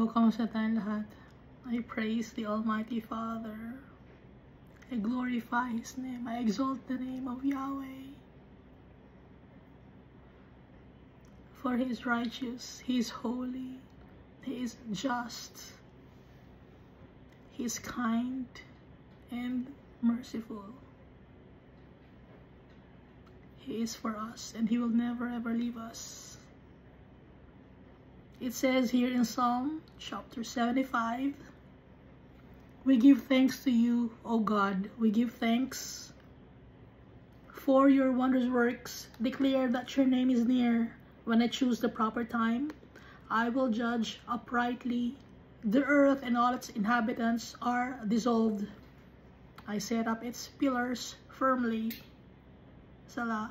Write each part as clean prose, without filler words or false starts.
Hello, kamusta tayong lahat? I praise the Almighty Father. I glorify His name. I exalt the name of Yahweh. For He is righteous, He is holy, He is just, He is kind and merciful. He is for us, and He will never ever leave us. It says here in Psalm chapter 75, we give thanks to you, O God. We give thanks for your wondrous works. Declare that your name is near. When I choose the proper time, I will judge uprightly. The earth and all its inhabitants are dissolved. I set up its pillars firmly. Salah.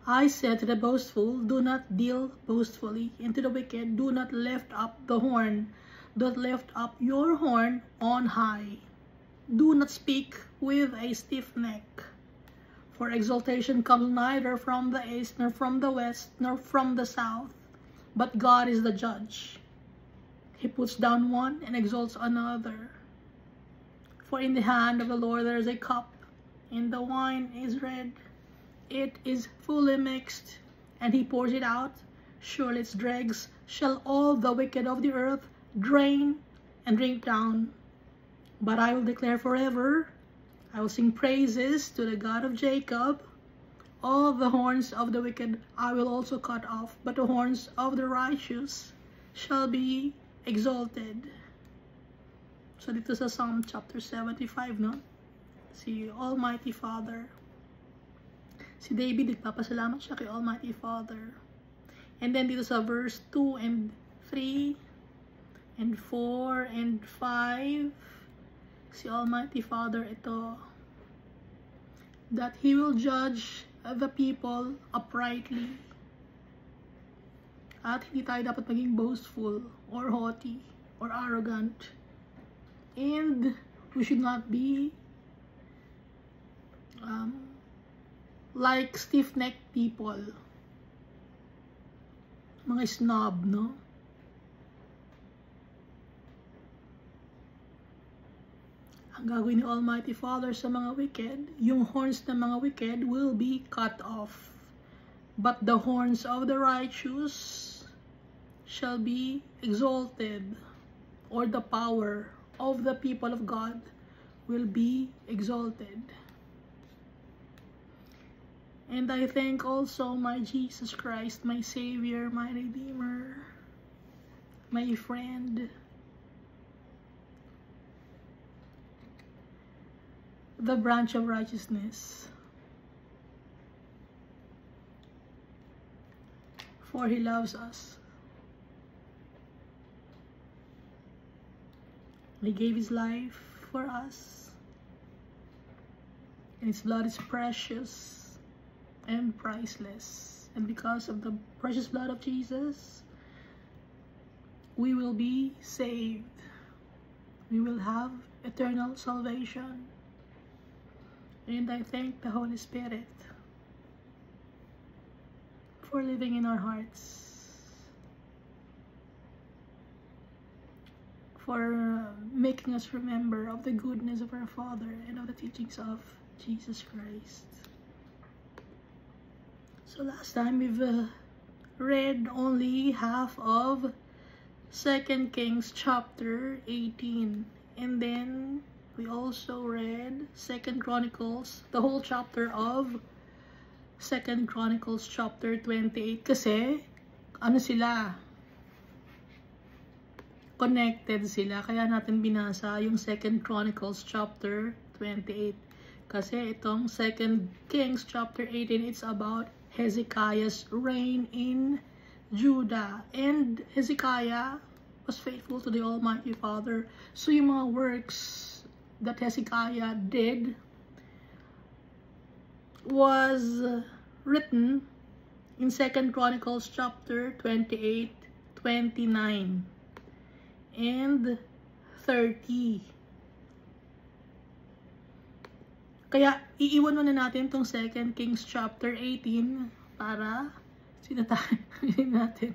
I said to the boastful, do not deal boastfully, and to the wicked, do not lift up the horn. Do not lift up your horn on high. Do not speak with a stiff neck. For exaltation comes neither from the east, nor from the west, nor from the south. But God is the judge. He puts down one and exalts another. For in the hand of the Lord there is a cup, and the wine is red. It is fully mixed, and He pours it out. Surely its dregs shall all the wicked of the earth drain and drink down. But I will declare forever, I will sing praises to the God of Jacob. All the horns of the wicked I will also cut off, but the horns of the righteous shall be exalted. So dito sa Psalm chapter 75, no? Si Almighty Father. Si David, nagpapasalamat siya kay Almighty Father. And then dito sa verse 2 and 3 and 4 and 5, si Almighty Father ito, that He will judge the people uprightly. At hindi tayo dapat maging boastful or haughty or arrogant. And we should not be like stiff-necked people. Mga snob, no? Ang gagawin ni Almighty Father sa mga wicked, yung horns ng mga wicked will be cut off. But the horns of the righteous shall be exalted, or the power of the people of God will be exalted. And I thank also my Jesus Christ, my Savior, my Redeemer, my friend, the branch of righteousness. For He loves us. He gave His life for us. And His blood is precious and priceless, and because of the precious blood of Jesus, we will be saved. We will have eternal salvation. And I thank the Holy Spirit for living in our hearts, for making us remember of the goodness of our Father and of the teachings of Jesus Christ. So last time we've read only half of 2 Kings chapter 18, and then we also read 2 Chronicles, the whole chapter of 2 Chronicles chapter 28, kasi ano sila? Connected sila, kaya natin binasa yung 2 Chronicles chapter 28. Kasi itong 2 Kings chapter 18, it's about Hezekiah's reign in Judah. And Hezekiah was faithful to the Almighty Father. So yung mga works that Hezekiah did was written in 2 Chronicles chapter 28, 29, and 30. Kaya, iiwan na natin itong 2 Kings chapter 18 para sinatahin natin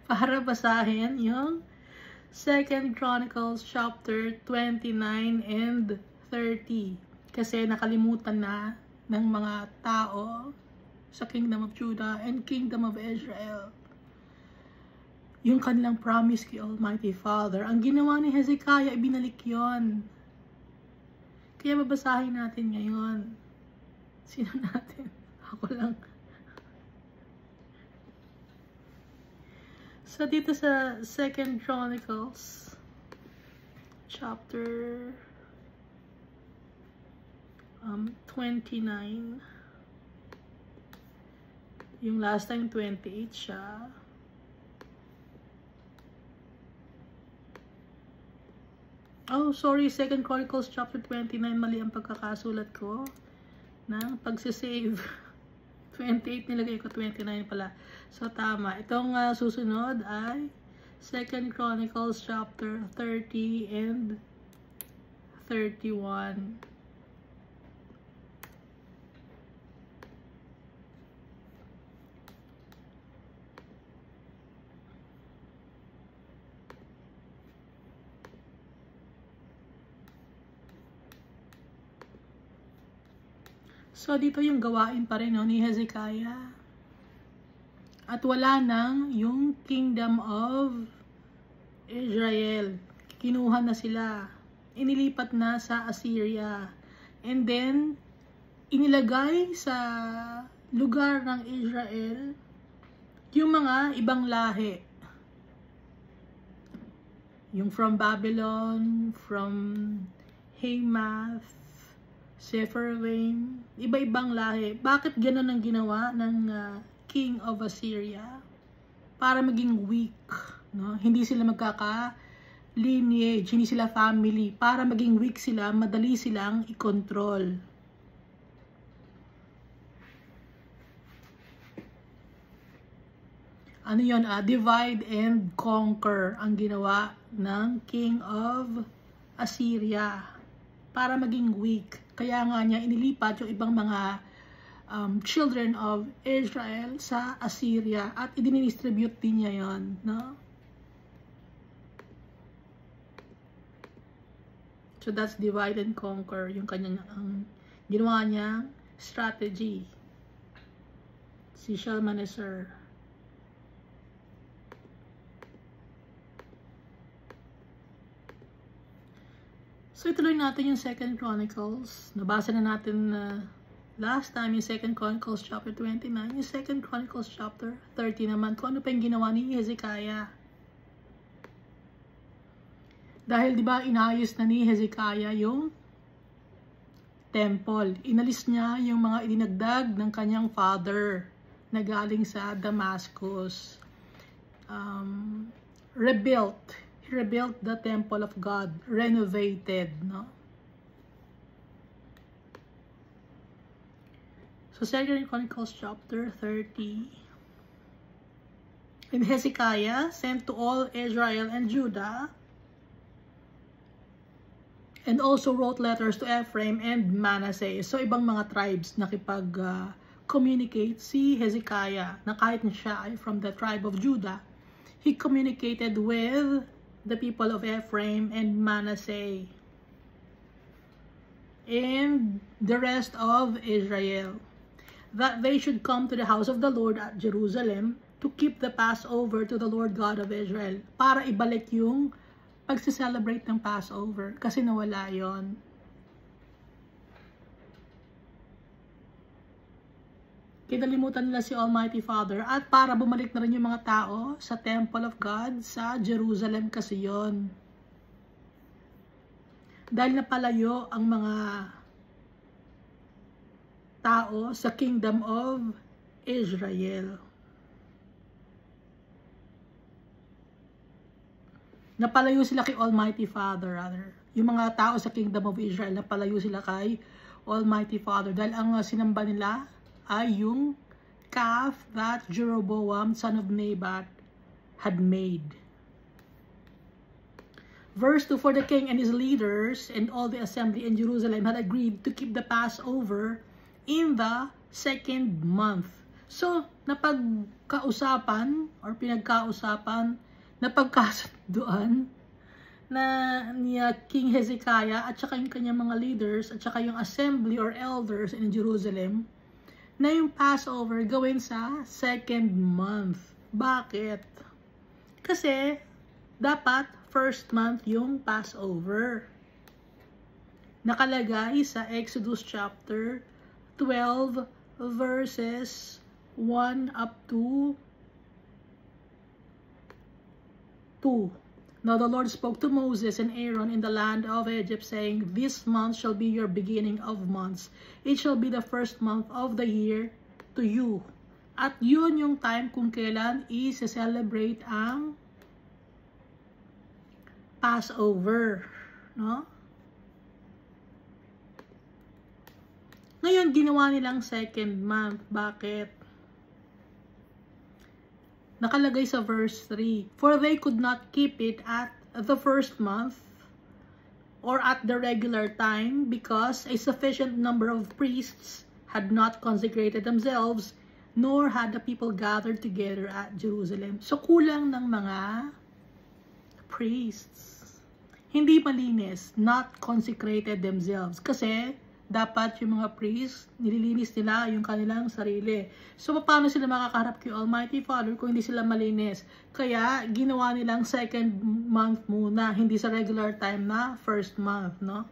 para basahin yung 2 Chronicles chapter 29 and 30. Kasi nakalimutan na ng mga tao sa Kingdom of Judah and Kingdom of Israel yung kanilang promise kay Almighty Father. Ang ginawa ni Hezekiah, ibinalik yon. Kaya babasahin natin ngayon. Sino natin? Ako lang. So dito sa 2 Chronicles chapter 29, yung last time 28 siya. Oh, sorry, 2 Chronicles chapter 29, mali ang pagkakasulat ko ng pagsisave. 28 nilagay ko, 29 pala. So tama. Itong susunod ay 2 Chronicles chapter 30 and 31. So, dito yung gawain pa rin ni Hezekiah. At wala nang yung Kingdom of Israel. Kinuha na sila. Inilipat na sa Assyria. And then, inilagay sa lugar ng Israel yung mga ibang lahi. Yung from Babylon, from Hamath, Sepharvaim, iba-ibang lahi. Bakit ganun ang ginawa ng King of Assyria? Para maging weak, no? Hindi sila magkaka-lineage, hindi sila family. Para maging weak sila, madali silang i-control. Ano yun? Divide and conquer ang ginawa ng King of Assyria. Para maging weak. Kaya nga niya inilipat yung ibang mga children of Israel sa Assyria at i-distribute din niya yon, no? So that's divide and conquer, yung kanyang ginawa niya strategy. Si Shalmaneser. So, ituloy natin yung 2 Chronicles. Nabasa na natin last time yung 2 Chronicles chapter 29. Yung 2 Chronicles chapter 30 naman. Kung ano pa yung ginawa ni Hezekiah. Dahil, di ba, inayos na ni Hezekiah yung temple. Inalis niya yung mga idinagdag ng kanyang father na galing sa Damascus. He rebuilt the temple of God, renovated, no? So, 2 Chronicles chapter 30. And Hezekiah sent to all Israel and Judah, and also wrote letters to Ephraim and Manasseh. So, ibang mga tribes nakipag-communicate si Hezekiah, na kahit na siya ay from the tribe of Judah, he communicated with the people of Ephraim and Manasseh and the rest of Israel, that they should come to the house of the Lord at Jerusalem to keep the Passover to the Lord God of Israel, para ibalik yung pagse-celebrate ng Passover, kasi nawala yon. Kinalimutan nila si Almighty Father, at para bumalik na rin yung mga tao sa Temple of God sa Jerusalem, kasi yon. Dahil napalayo ang mga tao sa Kingdom of Israel. Napalayo sila kay Almighty Father, rather. Yung mga tao sa Kingdom of Israel, napalayo sila kay Almighty Father. Dahil ang sinamba nila ay yung calf that Jeroboam, son of Nebat, had made. Verse 2, for the king and his leaders and all the assembly in Jerusalem had agreed to keep the Passover in the 2nd month. So, napagkausapan or pinagkausapan, napagkasunduan na niya King Hezekiah at saka yung kanyang mga leaders at saka yung assembly or elders in Jerusalem na yung Passover gawin sa second month. Bakit? Kasi dapat first month yung Passover. Nakalagay sa Exodus chapter 12 verses 1 up to 2. Now the Lord spoke to Moses and Aaron in the land of Egypt, saying, This month shall be your beginning of months. It shall be the first month of the year to you. At yun yung time kung kailan i-celebrate ang Passover. No? Ngayon, ginawa nilang second month. Bakit? Nakalagay sa verse 3, For they could not keep it at the first month or at the regular time because a sufficient number of priests had not consecrated themselves, nor had the people gathered together at Jerusalem. So, kulang ng mga priests. Hindi malinis, not consecrated themselves. Kasi, dapat yung mga priests, nililinis nila yung kanilang sarili. So, paano sila makakaharap kay Almighty Father kung hindi sila malinis? Kaya, ginawa nilang second month muna, hindi sa regular time na first month, no?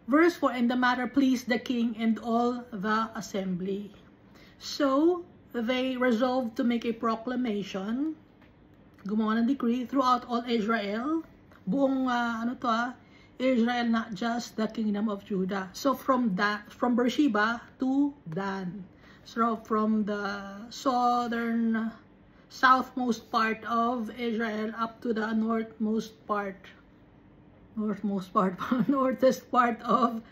Verse 4, And the matter pleased the king and all the assembly. So, they resolved to make a proclamation, gumawa ng decree throughout all Israel, buong Israel, not just the kingdom of Judah. So from Beersheba to Dan. So from the southmost part of Israel up to the northest part of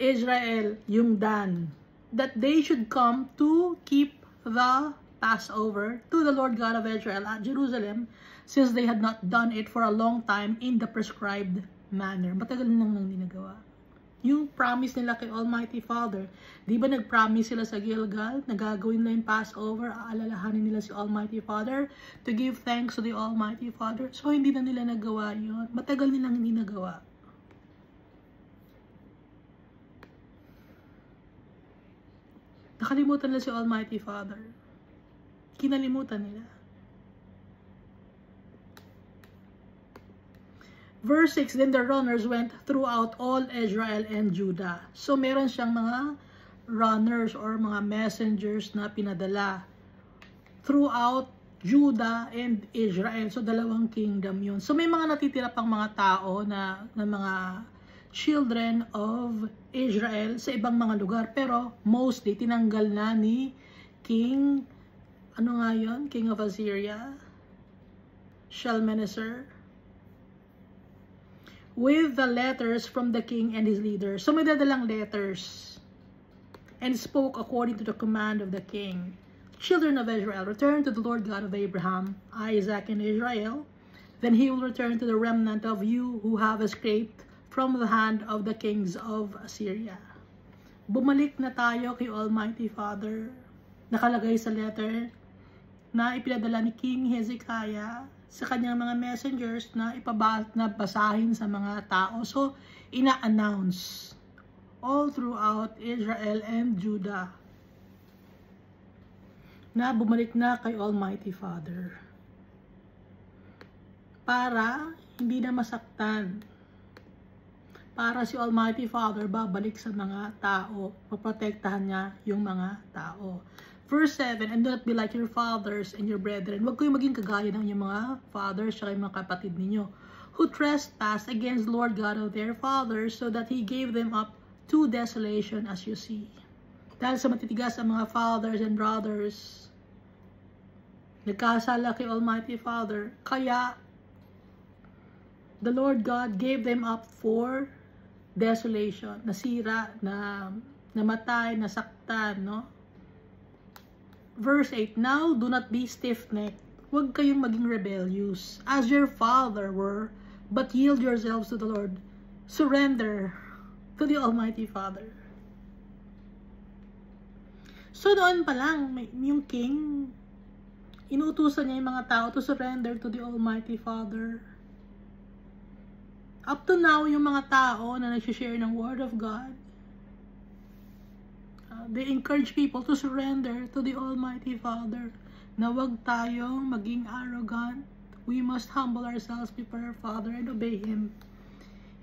Israel, yung Dan. That they should come to keep the Passover to the Lord God of Israel at Jerusalem, since they had not done it for a long time in the prescribed manner. Matagal nang ginagawa. Yung promise nila kay Almighty Father, di ba nag-promise sila sa Gilgal na gagawin nila yung Passover, aalalahanin nila si Almighty Father to give thanks to the Almighty Father. So, hindi na nila nagawa yun. Matagal nilang hindi nagawa. Nakalimutan nila si Almighty Father. Kinalimutan nila. Verse 6, Then the runners went throughout all Israel and Judah. So, meron siyang mga runners or mga messengers na pinadala throughout Judah and Israel. So, dalawang kingdom yun. So, may mga natitira pang mga tao na mga children of Israel sa ibang mga lugar. Pero, mostly, tinanggal na ni King, King of Assyria, Shalmaneser, with the letters from the king and his leaders. So may dadalang letters. And spoke according to the command of the king. Children of Israel, return to the Lord God of Abraham, Isaac, and Israel. Then he will return to the remnant of you who have escaped from the hand of the kings of Assyria. Bumalik na tayo kay Almighty Father. Nakalagay sa letter na ipinadala ni King Hezekiah sa kanyang mga messengers na basahin sa mga tao. So, ina-announce all throughout Israel and Judah na bumalik na kay Almighty Father. Para hindi na masaktan. Para si Almighty Father babalik sa mga tao. Paprotektahan niya yung mga tao. Verse 7, And do not be like your fathers and your brethren. Huwag kayong maging kagaya ng inyong mga fathers at mga kapatid ninyo, who trespassed against the Lord God of their fathers, so that He gave them up to desolation, as you see. Dahil sa matitigas ang mga fathers and brothers, nagkasala kay Almighty Father, kaya the Lord God gave them up for desolation, nasira, namatay, nasaktan, no? Verse 8, Now do not be stiff-necked. Huwag kayong maging rebellious, as your father were, but yield yourselves to the Lord. Surrender to the Almighty Father. So noon pa lang, yung king, inuutusan niya yung mga tao to surrender to the Almighty Father. Up to now, yung mga tao na nag-share ng Word of God, they encourage people to surrender to the Almighty Father. Na wag tayong maging arrogant. We must humble ourselves before our Father and obey Him.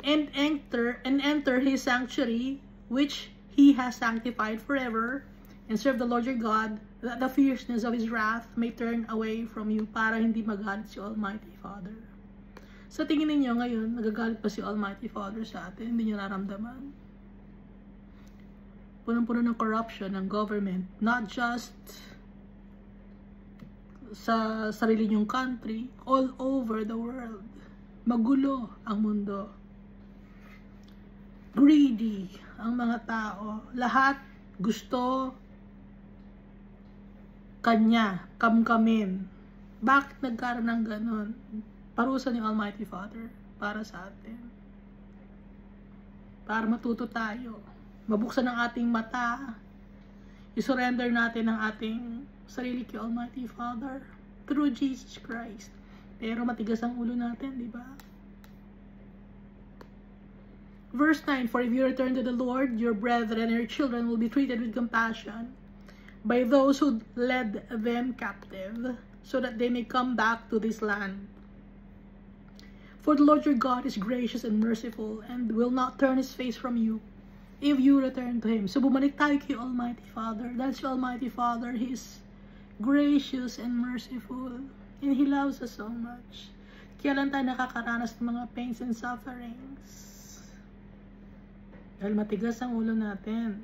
And enter His sanctuary, which He has sanctified forever, and serve the Lord your God, that the fierceness of His wrath may turn away from you, para hindi magalit si Almighty Father. Sa tingin ninyo ngayon, nagagalit pa si Almighty Father sa atin? Hindi nyo naramdaman? Punong-puno ng corruption ng government, not just sa sarili nyong country, all over the world. Magulo ang mundo. Greedy ang mga tao. Lahat gusto kanya, kamkamin. Bakit nagkaroon ng ganon? Parusa ni Almighty Father para sa atin. Para matuto tayo. Mabuksan ang ating mata. I-surrender natin ang ating sarili kay Almighty Father through Jesus Christ. Pero matigas ang ulo natin, di ba? Verse 9, for if you return to the Lord, your brethren and your children will be treated with compassion by those who led them captive, so that they may come back to this land. For the Lord your God is gracious and merciful, and will not turn His face from you if you return to Him. So bumalik tayo kay Almighty Father. That's Almighty Father. He is gracious and merciful, and He loves us so much. Kaya lang tayo nakakaranas ng mga pains and sufferings. Dahil matigas ang ulo natin.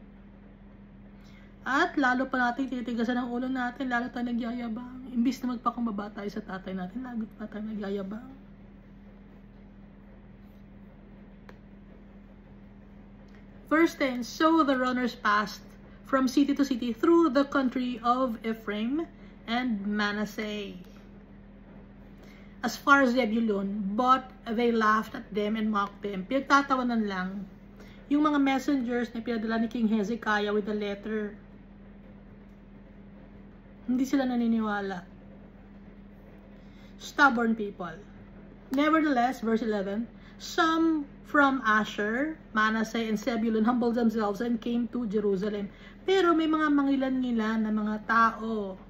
At lalo pa natin titigasan ang ulo natin, lalo tayo nagyayabang. Imbis na magpakumbaba tayo sa tatay natin, lalo pa tayo nagyayabang. Verse 10, so the runners passed from city to city through the country of Ephraim and Manasseh, as far as Zebulun, but they laughed at them and mocked them. Pinagtatawanan lang yung mga messengers na pinadala ni King Hezekiah with a letter. Hindi sila naniniwala. Stubborn people. Nevertheless, verse 11, some from Asher, Manasseh, and Zebulun humbled themselves and came to Jerusalem. Pero may mga mangilan-ngilan na mga tao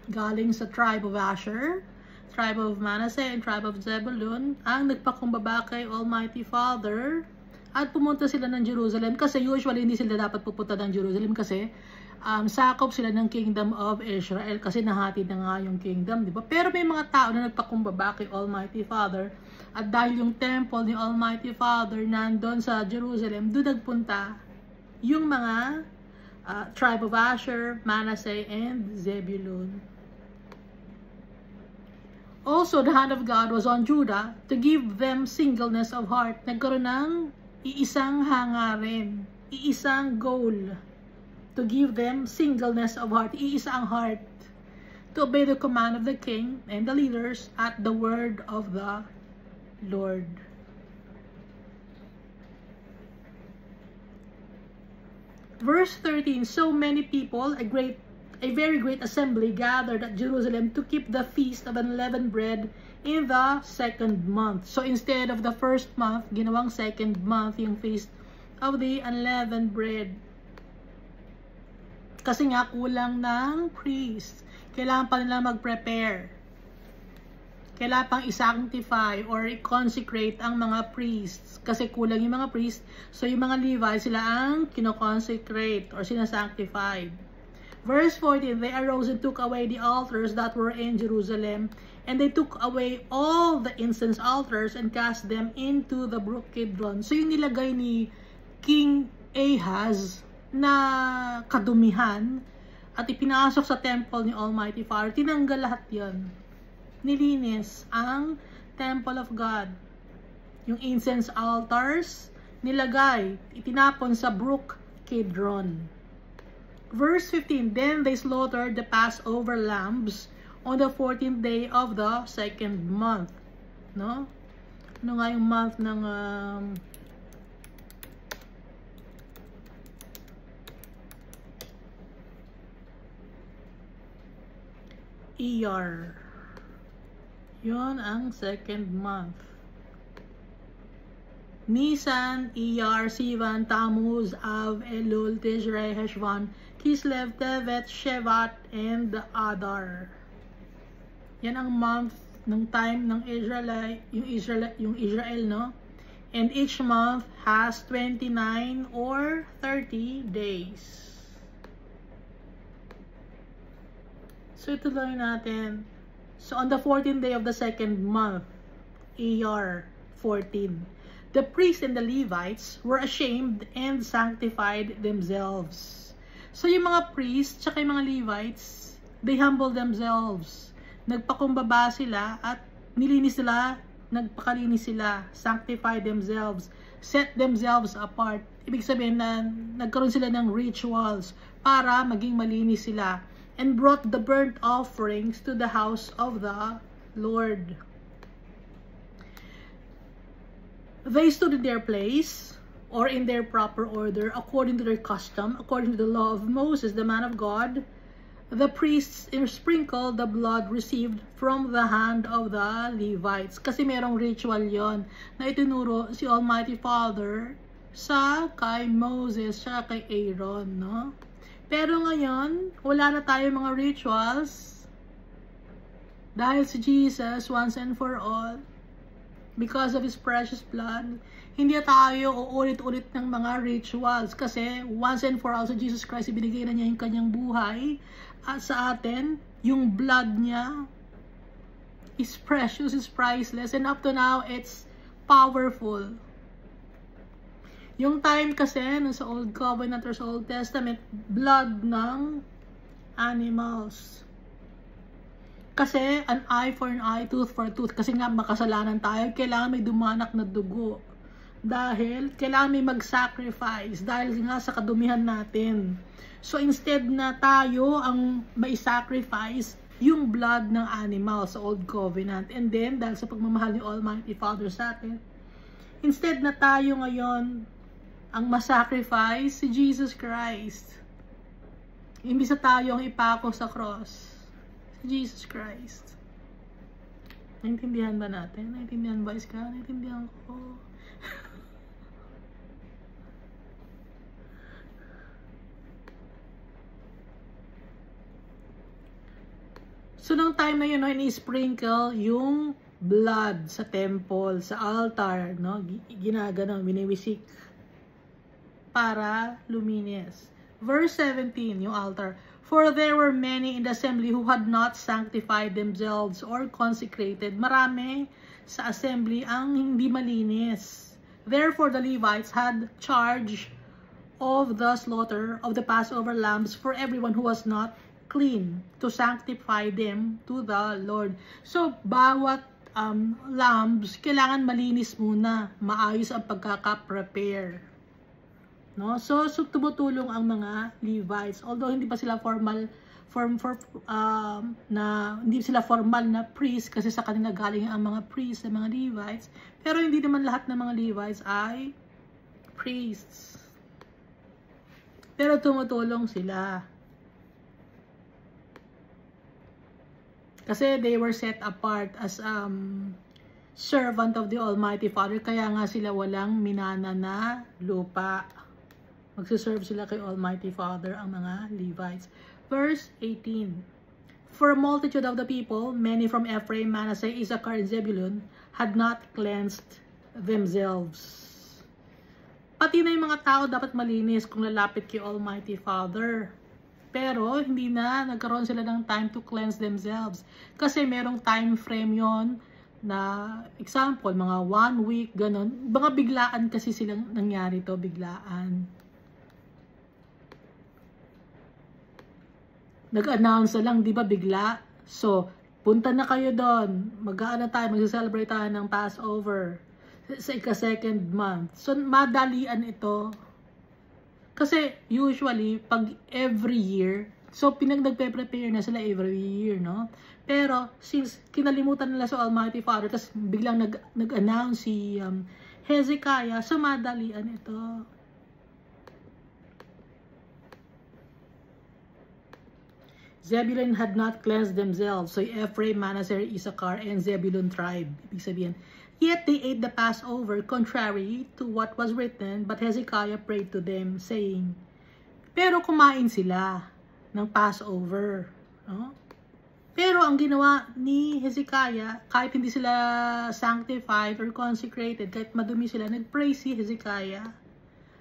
galing sa tribe of Asher, tribe of Manasseh, and tribe of Zebulun ang nagpakumbaba kay Almighty Father at pumunta sila ng Jerusalem, kasi usually hindi sila dapat pupunta ng Jerusalem kasi sakop sila ng kingdom of Israel, kasi nahatid na nga yung kingdom, di ba? Pero may mga tao na nagpakumbaba kay Almighty Father, at dahil yung temple ni Almighty Father nandun sa Jerusalem, doon nagpunta yung mga tribe of Asher, Manasseh, and Zebulun. Also, the hand of God was on Judah to give them singleness of heart. Nagkaroon ng iisang hangarin, iisang goal, to give them singleness of heart, iisa ang heart, to obey the command of the king and the leaders at the word of the Lord. Verse 13, so many people, a very great assembly gathered at Jerusalem to keep the feast of unleavened bread in the second month. So instead of the first month, ginawang second month yung feast of the unleavened bread. Kasi nga kulang ng priest. Kailangan pa nila mag-prepare. Kailangan pang i-sanctify or i-consecrate ang mga priests. Kasi kulang yung mga priests. So yung mga Levites, sila ang kino-consecrate or sinasanctified. Verse 14, they arose and took away the altars that were in Jerusalem, and they took away all the incense altars and cast them into the brook Kidron. So yung nilagay ni King Ahaz na kadumihan at ipinasok sa temple ni Almighty Father, tinanggal lahat yon. Nilinis ang temple of God. Yung incense altars, nilagay, itinapon sa brook Kidron. Verse 15, then they slaughtered the Passover lambs on the 14th day of the second month. No? Ano nga yung month ng Iyar. Yun ang second month. Nisan, Iyar, Sivan, Tammuz, Av, Elul, Tishrei, Heshvan, Kislev, Tevet, Shevat, and Adar. Yan ang month ng time ng yung Israel, no? And each month has 29 or 30 days. So ito lang natin. So on the 14th day of the second month, Iyar 14. The priests and the Levites were ashamed and sanctified themselves. So yung mga priests tsaka yung mga Levites, they humble themselves. Nagpakumbaba sila at nilinis sila, nagpakalinis sila, sanctify themselves, set themselves apart. Ibig sabihin na nagkaroon sila ng rituals para maging malinis sila, and brought the burnt offerings to the house of the Lord. They stood in their place, or in their proper order, according to their custom, according to the law of Moses, the man of God. The priests sprinkled the blood received from the hand of the Levites. Kasi merong ritual yon na itinuro si Almighty Father sa kay Moses, sa kay Aaron, no? Pero ngayon, wala na tayo mga rituals dahil si Jesus, once and for all, because of His precious blood, hindi tayo uulit-ulit ng mga rituals kasi once and for all sa Jesus Christ, ibinigay na niya yung kanyang buhay at sa atin, yung blood niya is precious, is priceless, and up to now, it's powerful. Yung time kasi, sa Old Covenant or sa Old Testament, blood ng animals. Kasi, an eye for an eye, tooth for tooth. Kasi nga, makasalanan tayo, kailangan may dumanak na dugo. Dahil, kailangan may mag-sacrifice. Dahil nga sa kadumihan natin. So, instead na tayo ang may sacrifice, yung blood ng animal sa Old Covenant. And then, dahil sa pagmamahal ni Almighty Father sa atin, instead na tayo ngayon ang masacrifice, si Jesus Christ. Imbis na tayo ang ipako sa cross, Jesus Christ. Naintindihan ba natin? Naintindihan ba, Iska? Naintindihan ko. So, nung time na yun, no, ini-sprinkle yung blood sa temple, sa altar, no? Ginaganon, biniwisik para luminis. Verse 17, yung altar. For there were many in the assembly who had not sanctified themselves or consecrated. Marami sa assembly ang hindi malinis. Therefore, the Levites had charge of the slaughter of the Passover lambs for everyone who was not clean, to sanctify them to the Lord. So, bawat lambs, kailangan malinis muna. Maayos ang pagkaka-prepare. No? So tumutulong ang mga Levites. Although hindi pa sila hindi sila formal na priest kasi sa kanila galing ang mga priests, sa mga Levites. Pero hindi naman lahat ng mga Levites ay priests. Pero tumutulong sila. Kasi they were set apart as servant of the Almighty Father. Kaya nga sila walang minana na lupa. Magsiserve sila kay Almighty Father ang mga Levites. Verse 18. For a multitude of the people, many from Ephraim, Manasseh, Issachar, and Zebulun, had not cleansed themselves. Pati na yung mga tao dapat malinis kung lalapit kay Almighty Father. Pero hindi na nagkaroon sila ng time to cleanse themselves. Kasi merong time frame yon na, example, mga 1 week, ganun. Mga biglaan kasi silang nangyari to, biglaan. Nag-announce na lang, di ba, bigla? So, punta na kayo doon. Mag-aano tayo, mag-celebrate tayo ng Passover sa ika-second month. So, madalian ito. Kasi, usually, pag every year, so, nagpe-prepare na sila every year, no? Pero, since kinalimutan nila sa Almighty Father, tapos biglang nag-announce si Hezekiah, so, madalian ito. Zebulun had not cleansed themselves. So Ephraim, Manasseh, Issachar, and Zebulun tribe. Ibig sabihin, yet they ate the Passover contrary to what was written, but Hezekiah prayed to them, saying, pero kumain sila ng Passover. No? Pero ang ginawa ni Hezekiah, kahit hindi sila sanctified or consecrated, kahit madumi sila, nag-pray si Hezekiah.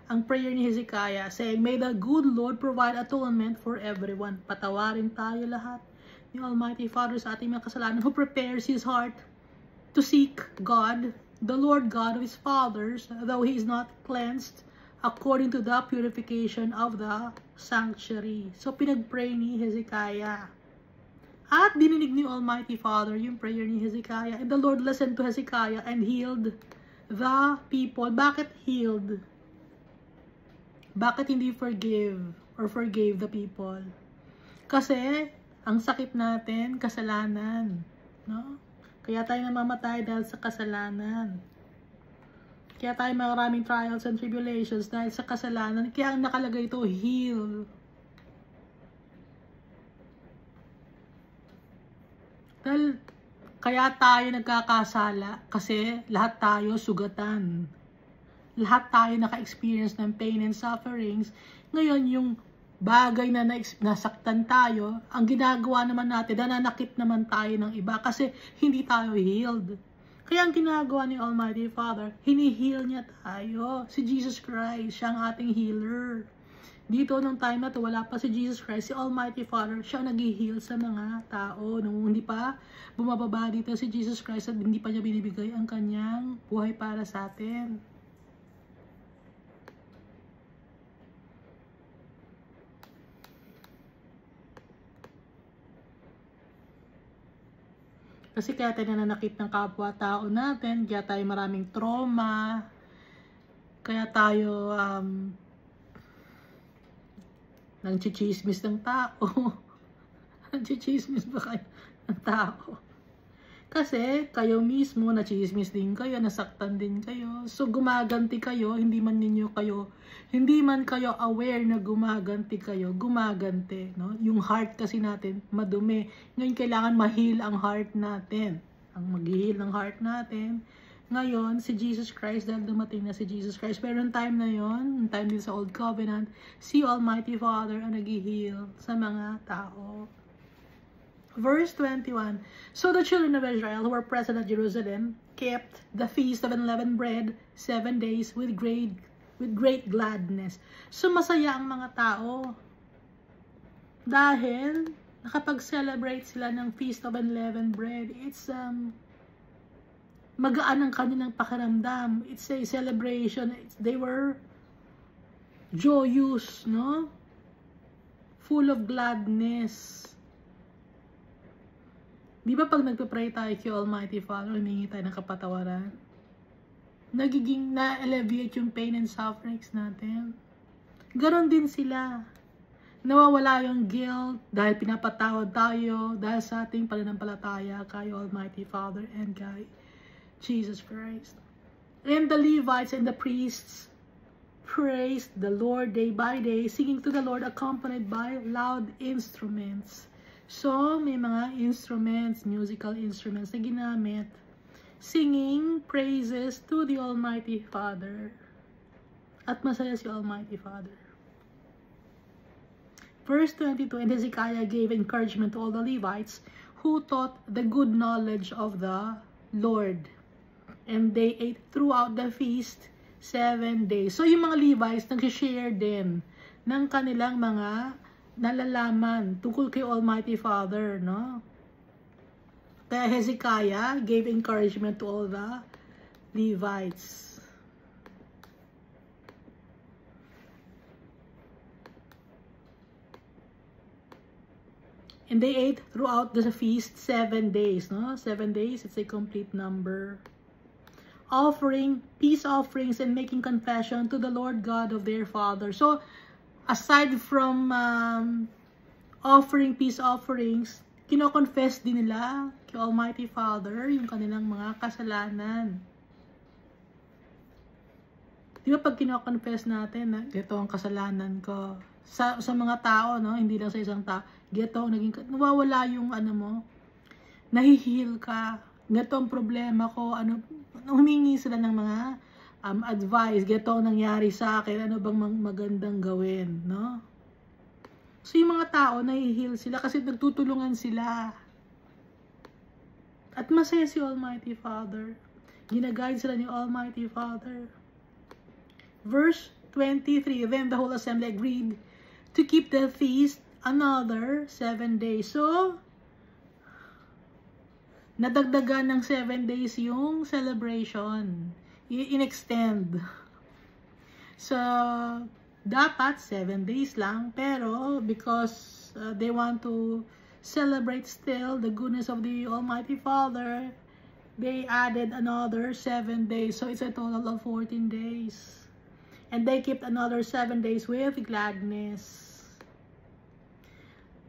Ang prayer ni Hezekiah, saying, may the good Lord provide atonement for everyone. Patawarin tayo lahat ni Almighty Father sa ating mga kasalanan, who prepares his heart to seek God, the Lord God of his fathers, though he is not cleansed according to the purification of the sanctuary. So pinag-pray ni Hezekiah. At dininig ni Almighty Father yung prayer ni Hezekiah. And the Lord listened to Hezekiah and healed the people. Bakit healed? Bakit hindi forgave or forgave the people? Kasi, ang sakit natin, kasalanan. No? Kaya tayo namamatay dahil sa kasalanan. Kaya tayo maraming trials and tribulations dahil sa kasalanan. Kaya ang nakalagay ito, heal. Dahil, kaya tayo nagkakasala kasi lahat tayo sugatan. Lahat tayo naka-experience ng pain and sufferings. Ngayon, yung bagay na nasaktan tayo, ang ginagawa naman natin, nananakit naman tayo ng iba kasi hindi tayo healed. Kaya ang ginagawa ni Almighty Father, hini-heal niya tayo. Si Jesus Christ, siya ang ating healer. Dito, nung time na to, wala pa si Jesus Christ, si Almighty Father, siya ang nag-heal sa mga tao. Nung hindi pa bumababa dito si Jesus Christ at hindi pa niya binibigay ang kanyang buhay para sa atin. Kasi kaya tayo nananakit ng kapwa-tao natin, kaya tayo maraming trauma, kaya tayo nang-chichismis ng tao. Nang-chichismis ba kayo ng tao? Kasi kayo mismo, na-chismis din kayo, nasaktan din kayo. So gumaganti kayo, hindi man kayo aware na gumaganti kayo, gumaganti. No? Yung heart kasi natin, madumi. Ngayon kailangan ma-heal ang heart natin. Ang mag-heal ng heart natin. Ngayon, si Jesus Christ, dahil dumating na si Jesus Christ. Pero yung time na yon, yung time din sa Old Covenant, si Almighty Father ang nag-heal sa mga tao. Verse 21, so the children of Israel who were present at Jerusalem kept the feast of unleavened bread 7 days with great gladness. So masaya ang mga tao dahil nakapag-celebrate sila ng feast of unleavened bread. It's magaan ang kanilang pakiramdam. It's a celebration. They were joyous, no? Full of gladness. Di ba pag nagpe-pray tayo kay Almighty Father, humingi tayo ng kapatawaran? Nagiging na-alleviate yung pain and sufferings natin. Ganon din sila. Nawawala yung guilt dahil pinapatawad tayo dahil sa ating pananampalataya kay Almighty Father and kay Jesus Christ. And the Levites and the priests praised the Lord day by day, singing to the Lord accompanied by loud instruments. So, may mga instruments, musical instruments na ginamit, singing praises to the Almighty Father. At masaya si Almighty Father. Verse 22, and Hezekiah gave encouragement to all the Levites who taught the good knowledge of the Lord. And they ate throughout the feast 7 days. So, yung mga Levites nag-share din ng kanilang mga nalalaman tungkol kay Almighty Father, no? Kaya Hezekiah gave encouragement to all the Levites. And they ate throughout the feast 7 days, no? 7 days, it's a complete number. Offering peace offerings and making confession to the Lord God of their father. So, aside from offering peace offerings, kino-confess din nila kay Almighty Father yung kanilang mga kasalanan. Di ba pag kino-confess natin na ito ang kasalanan ko, sa mga tao, no? Hindi lang sa isang tao. Ganito, nawawala yung ano mo, nahihil ka. Ganito ang problema ko, humingi sila ng mga advice, ganito ang nangyari sa akin, ano bang magandang gawin, no? So yung mga tao, nahihil sila kasi nagtutulungan sila. At masaya si Almighty Father. Ginaguide sila ni Almighty Father. Verse 23, then the whole assembly agreed to keep the feast another 7 days. So, nadagdagan ng 7 days yung celebration. In-extend. So, dapat 7 days lang. Pero, because they want to celebrate still the goodness of the Almighty Father, they added another 7 days. So, it's a total of 14 days. And they kept another 7 days with gladness.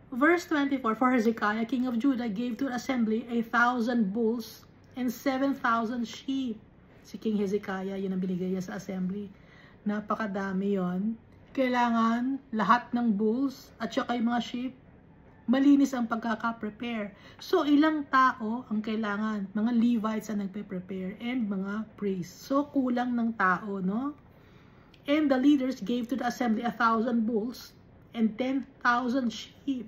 Verse 24, for Hezekiah, king of Judah, gave to the assembly 1,000 bulls and 7,000 sheep. Si King Hezekiah, yun ang binigay niya sa assembly. Napakadami yon. Kailangan lahat ng bulls at saka yung mga sheep, malinis ang pagkaka-prepare. So, ilang tao ang kailangan? Mga Levites ang nagpe-prepare and mga priests. So, kulang ng tao, no? And the leaders gave to the assembly 1,000 bulls and 10,000 sheep.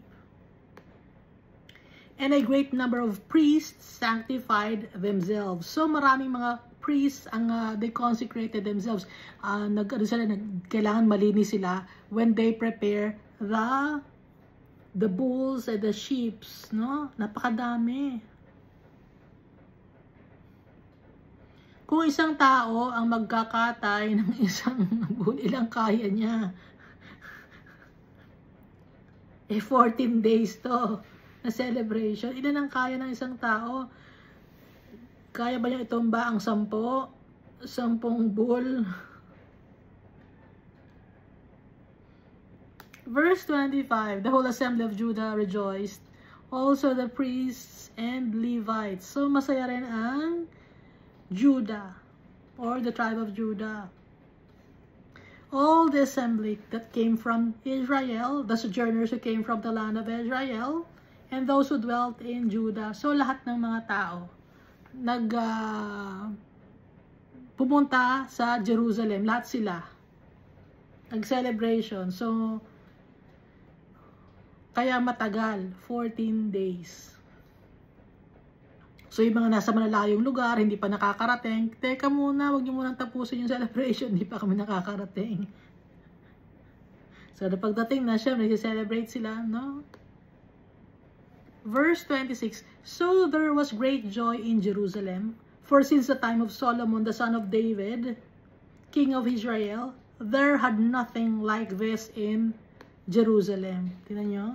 And a great number of priests sanctified themselves. So maraming mga priests ang they consecrated themselves. Kailangan malinis sila when they prepare the bulls and the sheep, no? Napakadami. Kung isang tao ang magkakatay ng isang bull, ilang kaya niya? 14 days to na celebration. Ilan ang kaya ng isang tao? Kaya ba niya itumba ang 10 bull? Verse 25, the whole assembly of Judah rejoiced, also the priests and Levites. So masaya rin ang Judah, or the tribe of Judah. All the assembly that came from Israel, the sojourners who came from the land of Israel, and those who dwelt in Judah. So, lahat ng mga tao pumunta sa Jerusalem. Lahat sila. Nag-celebration. So, kaya matagal. 14 days. So, yung mga nasa malalayong lugar, hindi pa nakakarating, teka muna, wag niyo munang tapusin yung celebration, hindi pa kami nakakarating. So, pagdating na siya, nag-celebrate sila, no? Verse 26, so there was great joy in Jerusalem, for since the time of Solomon, the son of David, king of Israel, there had nothing like this in Jerusalem. Tingnan nyo?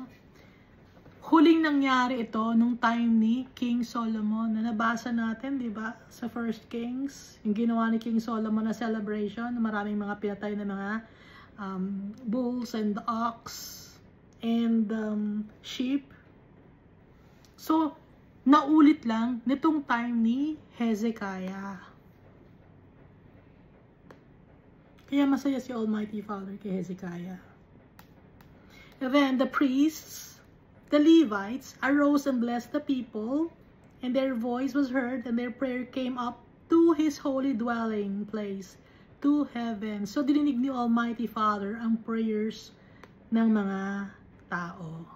Huling nangyari ito nung time ni King Solomon na nabasa natin, di ba? Sa First Kings, yung ginawa ni King Solomon na celebration, maraming mga pinatay na mga bulls and ox and sheep. So, naulit lang nitong time ni Hezekiah. Kaya masaya si Almighty Father kay Hezekiah. And then the priests, the Levites, arose and blessed the people, and their voice was heard, and their prayer came up to His holy dwelling place, to heaven. So, dininig ni Almighty Father ang prayers ng mga tao.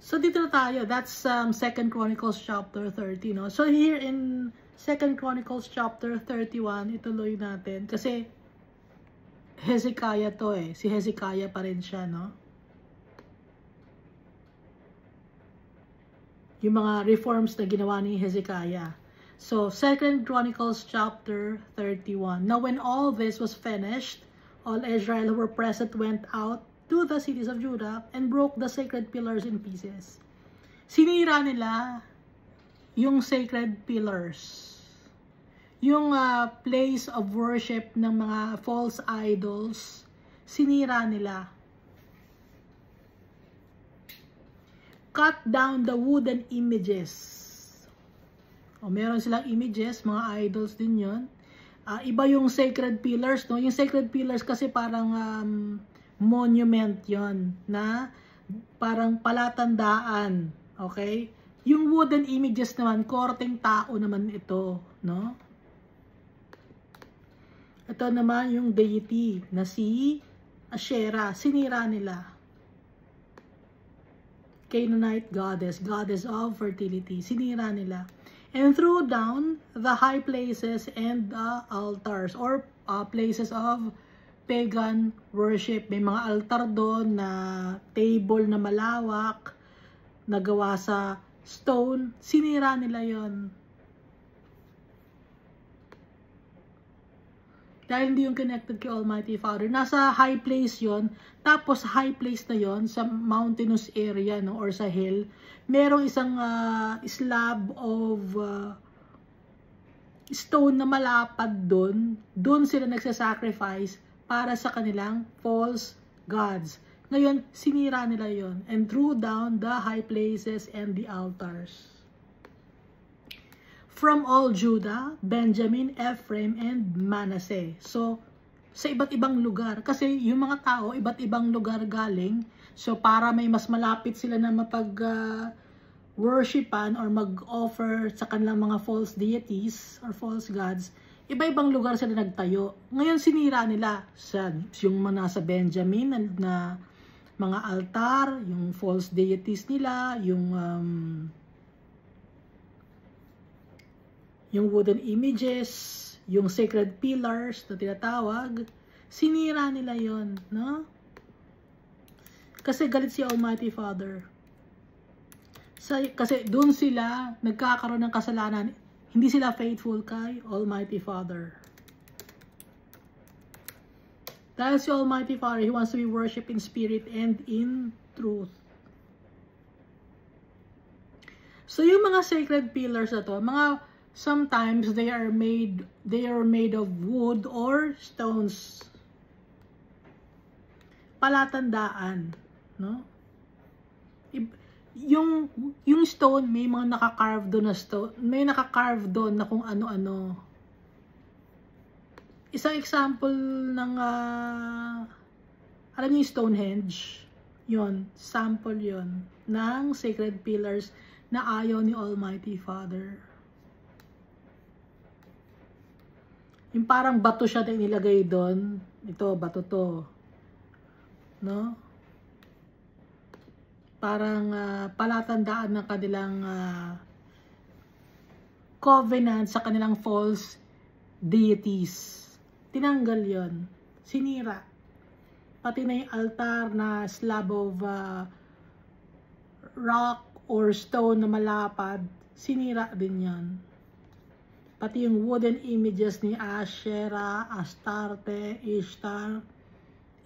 So, dito na tayo. That's 2 Chronicles chapter 30, no? So, here in 2 Chronicles chapter 31, ituloy natin. Kasi, Hezekiah to eh. Si Hezekiah pa rin siya, no? Yung mga reforms na ginawa ni Hezekiah. So, 2 Chronicles chapter 31. Now, when all this was finished, all Israel who were present went out to the cities of Judah and broke the sacred pillars in pieces. Sinira nila yung sacred pillars. Yung place of worship ng mga false idols, sinira nila. Cut down the wooden images. O, meron silang images, mga idols din yun. Iba yung sacred pillars, no? Yung sacred pillars kasi parang monument yon na parang palatandaan, okay? Yung wooden images naman, korteng tao naman ito, no? Ito naman yung deity na si Asherah, sinira nila. Canaanite goddess, goddess of fertility, sinira nila. And threw down the high places and the altars, or places of pagan worship. May mga altar doon na table na malawak, nagawa sa stone, sinira nila yon. Dahil hindi yung connected kay Almighty Father. Nasa high place yon, tapos high place na yon sa mountainous area, no, or sa hill, merong isang slab of stone na malapad doon. Doon sila nagsasacrifice para sa kanilang false gods. Ngayon, sinira nila yon and threw down the high places and the altars. From all Judah, Benjamin, Ephraim, and Manasseh. So, sa iba't ibang lugar. Kasi yung mga tao, iba't ibang lugar galing. So, para may mas malapit sila na mapag-worshipan or mag-offer sa kanilang mga false deities or false gods, iba-ibang lugar sila nagtayo. Ngayon, sinira nila yung mga nasa Benjamin na mga altar, yung false deities nila, yung wooden images, yung sacred pillars na tinatawag, sinira nila yon, no? Kasi galit si Almighty Father. Kasi doon sila nagkakaroon ng kasalanan. Hindi sila faithful kay Almighty Father. Dahil si Almighty Father, He wants to be worshipped in spirit and in truth. So yung mga sacred pillars na to, sometimes they are made of wood or stones. Palatandaan, no? Yung stone, may mga naka-carve doon na stone, may naka-carve doon na kung ano-ano. Isang example ng alam niyo yung Stonehenge, yon, sample yon ng sacred pillars na ayaw ni Almighty Father. Yung parang bato siya na inilagay doon. Ito, bato to. No? Parang palatandaan ng kanilang covenant sa kanilang false deities. Tinanggal yon. Sinira. Pati na yung altar na slab of rock or stone na malapad, sinira din yon. Pati yung wooden images ni Asherah, Astarte, Ishtar,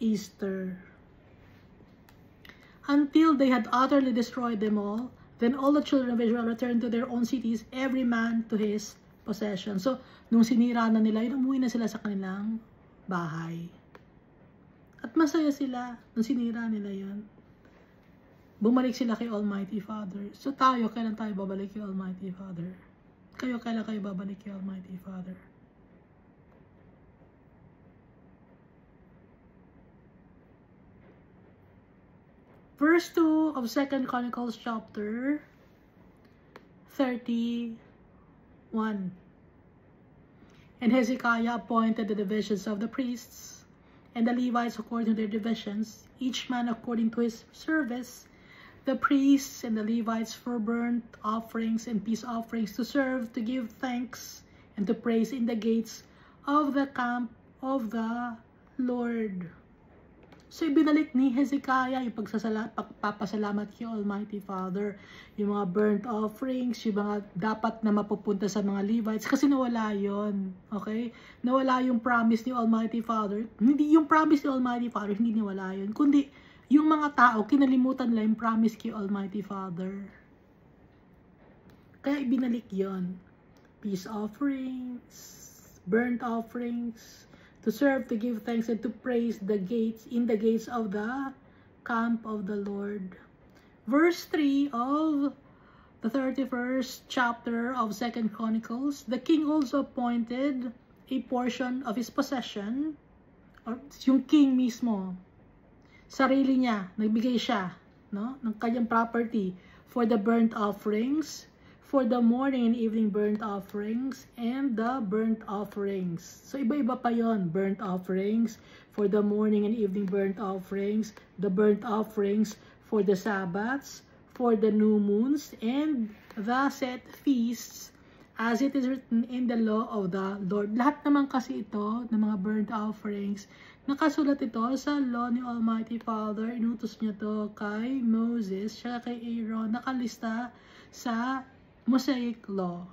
Easter. Until they had utterly destroyed them all, then all the children of Israel returned to their own cities, every man to his possession. So, nung sinira na nila, umuwi na sila sa kanilang bahay. At masaya sila nung sinira nila yun. Bumalik sila kay Almighty Father. So tayo, kailan tayo babalik kay Almighty Father? Kayo, kailan kayo babalik kay Almighty Father? Verse 2 of 2 Chronicles chapter 31. And Hezekiah appointed the divisions of the priests and the Levites according to their divisions, each man according to his service, the priests and the Levites for burnt offerings and peace offerings, to serve, to give thanks, and to praise in the gates of the camp of the Lord. So, ibinalik ni Hezekiah yung pagpapasalamat kay Almighty Father, yung mga burnt offerings, yung mga dapat na mapupunta sa mga Levites, kasi nawala yon, okay? Nawala yung promise ni Almighty Father. Hindi yung promise ni Almighty Father, hindi nawala yun, kundi yung mga tao, kinalimutan nila yung promise kay Almighty Father. Kaya ibinalik yon. Peace offerings, burnt offerings, to serve, to give thanks, and to praise the gates, in the gates of the camp of the Lord. Verse 3 of the 31st chapter of 2 Chronicles, the king also appointed a portion of his possession, or yung king mismo, sarili niya, nagbigay siya, no, ng kanyang property for the burnt offerings, for the morning and evening burnt offerings, and the burnt offerings. So, iba-iba pa yon, burnt offerings, for the morning and evening burnt offerings, the burnt offerings for the Sabbaths, for the new moons, and the set feasts, as it is written in the law of the Lord. Lahat naman kasi ito, ng mga burnt offerings, nakasulat ito sa law ni Almighty Father. Inutos niya to kay Moses, siya kay Aaron, nakalista sa Mosaic Law.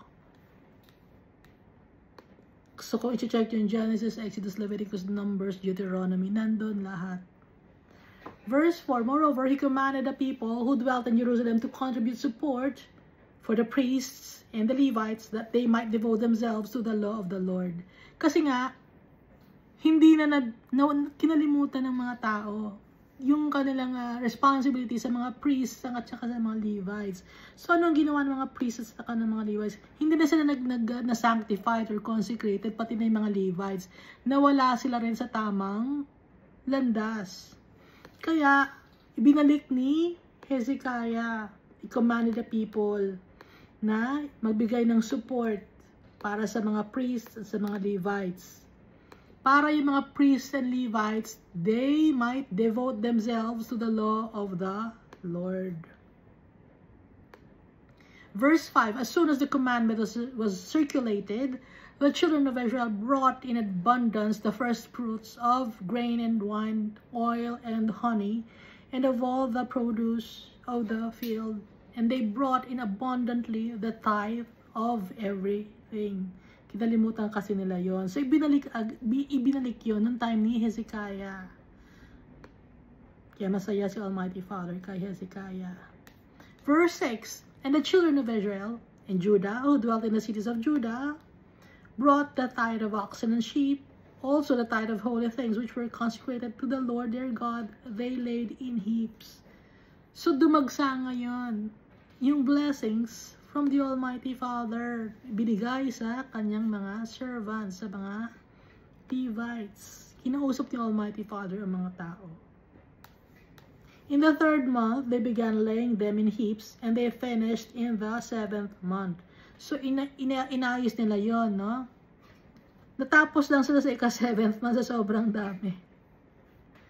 So kung i-check yung Genesis, Exodus, Leviticus, Numbers, Deuteronomy, nandun lahat. Verse 4, moreover, he commanded the people who dwelt in Jerusalem to contribute support for the priests and the Levites that they might devote themselves to the law of the Lord. Kasi nga, hindi na kinalimutan ng mga tao yung kanilang responsibility sa mga priests at saka sa mga Levites. So, anong ginawa ng mga priests at saka ng mga Levites? Hindi na sila na-sanctified or consecrated, pati na yung mga Levites. Nawala sila rin sa tamang landas. Kaya, ibinalik ni Hezekiah, he commanded the people na magbigay ng support para sa mga priests at sa mga Levites. Para yung mga priests and Levites, they might devote themselves to the law of the Lord. Verse 5, as soon as the commandment was circulated, the children of Israel brought in abundance the first fruits of grain and wine, oil and honey, and of all the produce of the field. And they brought in abundantly the tithe of everything. Kinalimutan kasi nila yon. So, ibinalik yon nung time ni Hezekiah. Kaya masaya si Almighty Father kay Hezekiah. Verse 6, and the children of Israel and Judah, who dwelt in the cities of Judah, brought the tithe of oxen and sheep, also the tithe of holy things which were consecrated to the Lord their God, they laid in heaps. So, dumagsa ngayon yung blessings from the Almighty Father, binigay sa kanyang mga servants, sa mga Levites. Kinausap ni Almighty Father ang mga tao. In the 3rd month, they began laying them in heaps, and they finished in the 7th month. So, inayos nila yon, no? Natapos lang sila sa ika-7th month sa sobrang dami.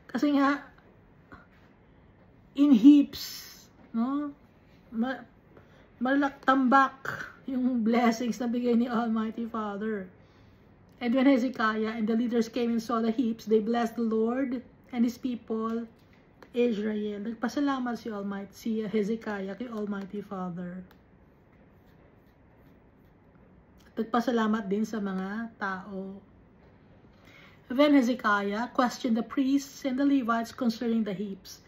Kasi nga, in heaps, no? Tambak yung blessings na bigay ni Almighty Father. And when Hezekiah and the leaders came and saw the heaps, they blessed the Lord and His people, Israel. Nagpasalamat si Hezekiah kay Almighty Father. Nagpasalamat din sa mga tao. Then Hezekiah questioned the priests and the Levites concerning the heaps.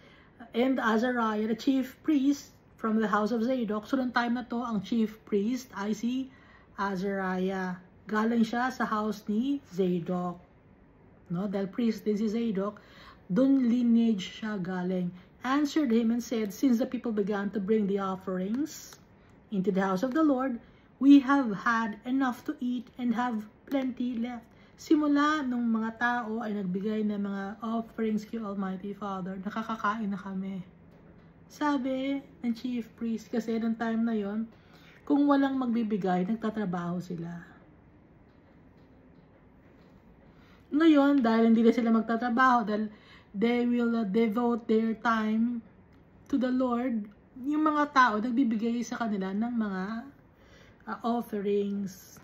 And Azariah, the chief priest, from the house of Zadok. So, noong time na to, ang chief priest ay si Azariah. Galing siya sa house ni Zadok. No? Dahil priest din si Zadok, dun lineage siya galing. Answered him and said, since the people began to bring the offerings into the house of the Lord, we have had enough to eat and have plenty left. Simula nung mga tao ay nagbigay ng mga offerings kay Almighty Father, nakakakain na kami. Sabi ng chief priest, kasi noong time na yon, kung walang magbibigay, nagtatrabaho sila. Ngayon, dahil hindi na sila magtatrabaho, dahil they will devote their time to the Lord, yung mga tao nagbibigay sa kanila ng mga offerings.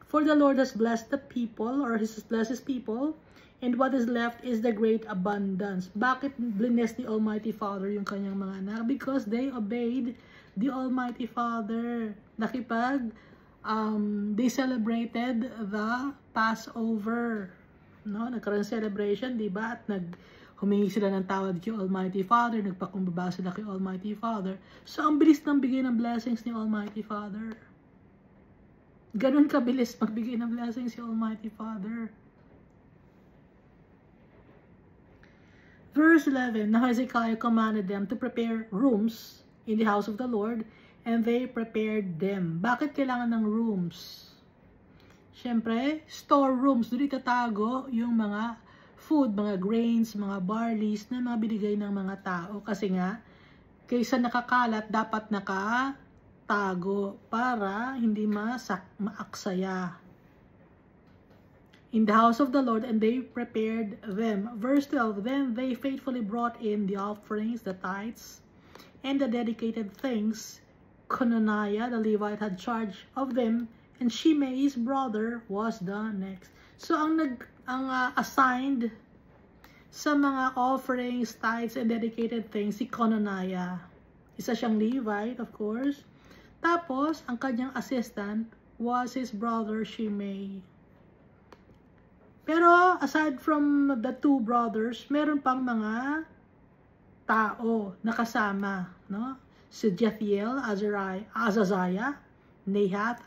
For the Lord has blessed the people, or has blessed His people, and what is left is the great abundance. Bakit bless ni Almighty Father yung kanyang mga anak? Because they obeyed the Almighty Father. They celebrated the Passover. No? Nagkaroon celebration, di ba? At humingi sila ng tawad kay Almighty Father. Nagpakumbaba sila kay Almighty Father. So, ang bilis ng bigay ng blessings ni Almighty Father. Ganun kabilis magbigay ng blessings si Almighty Father. Verse 11, now Hezekiah commanded them to prepare rooms in the house of the Lord, and they prepared them. Bakit kailangan ng rooms? syempre, storerooms, doon itatago yung mga food, mga grains, mga barleys na mga binigay ng mga tao. Kasi nga, kaysa nakakalat, dapat nakatago para hindi maaksaya. In the house of the Lord, and they prepared them. Verse 12, then they faithfully brought in the offerings, the tithes, and the dedicated things. Cononiah, the Levite, had charge of them, and Shimei's brother was the next. So, ang assigned sa mga offerings, tithes, and dedicated things, si Cononiah. Isa siyang Levite, of course. Tapos, ang kanyang assistant was his brother Shimei. Pero, aside from the two brothers, meron pang mga tao na kasama, no? Si Jethiel, Azaziah, Nahath,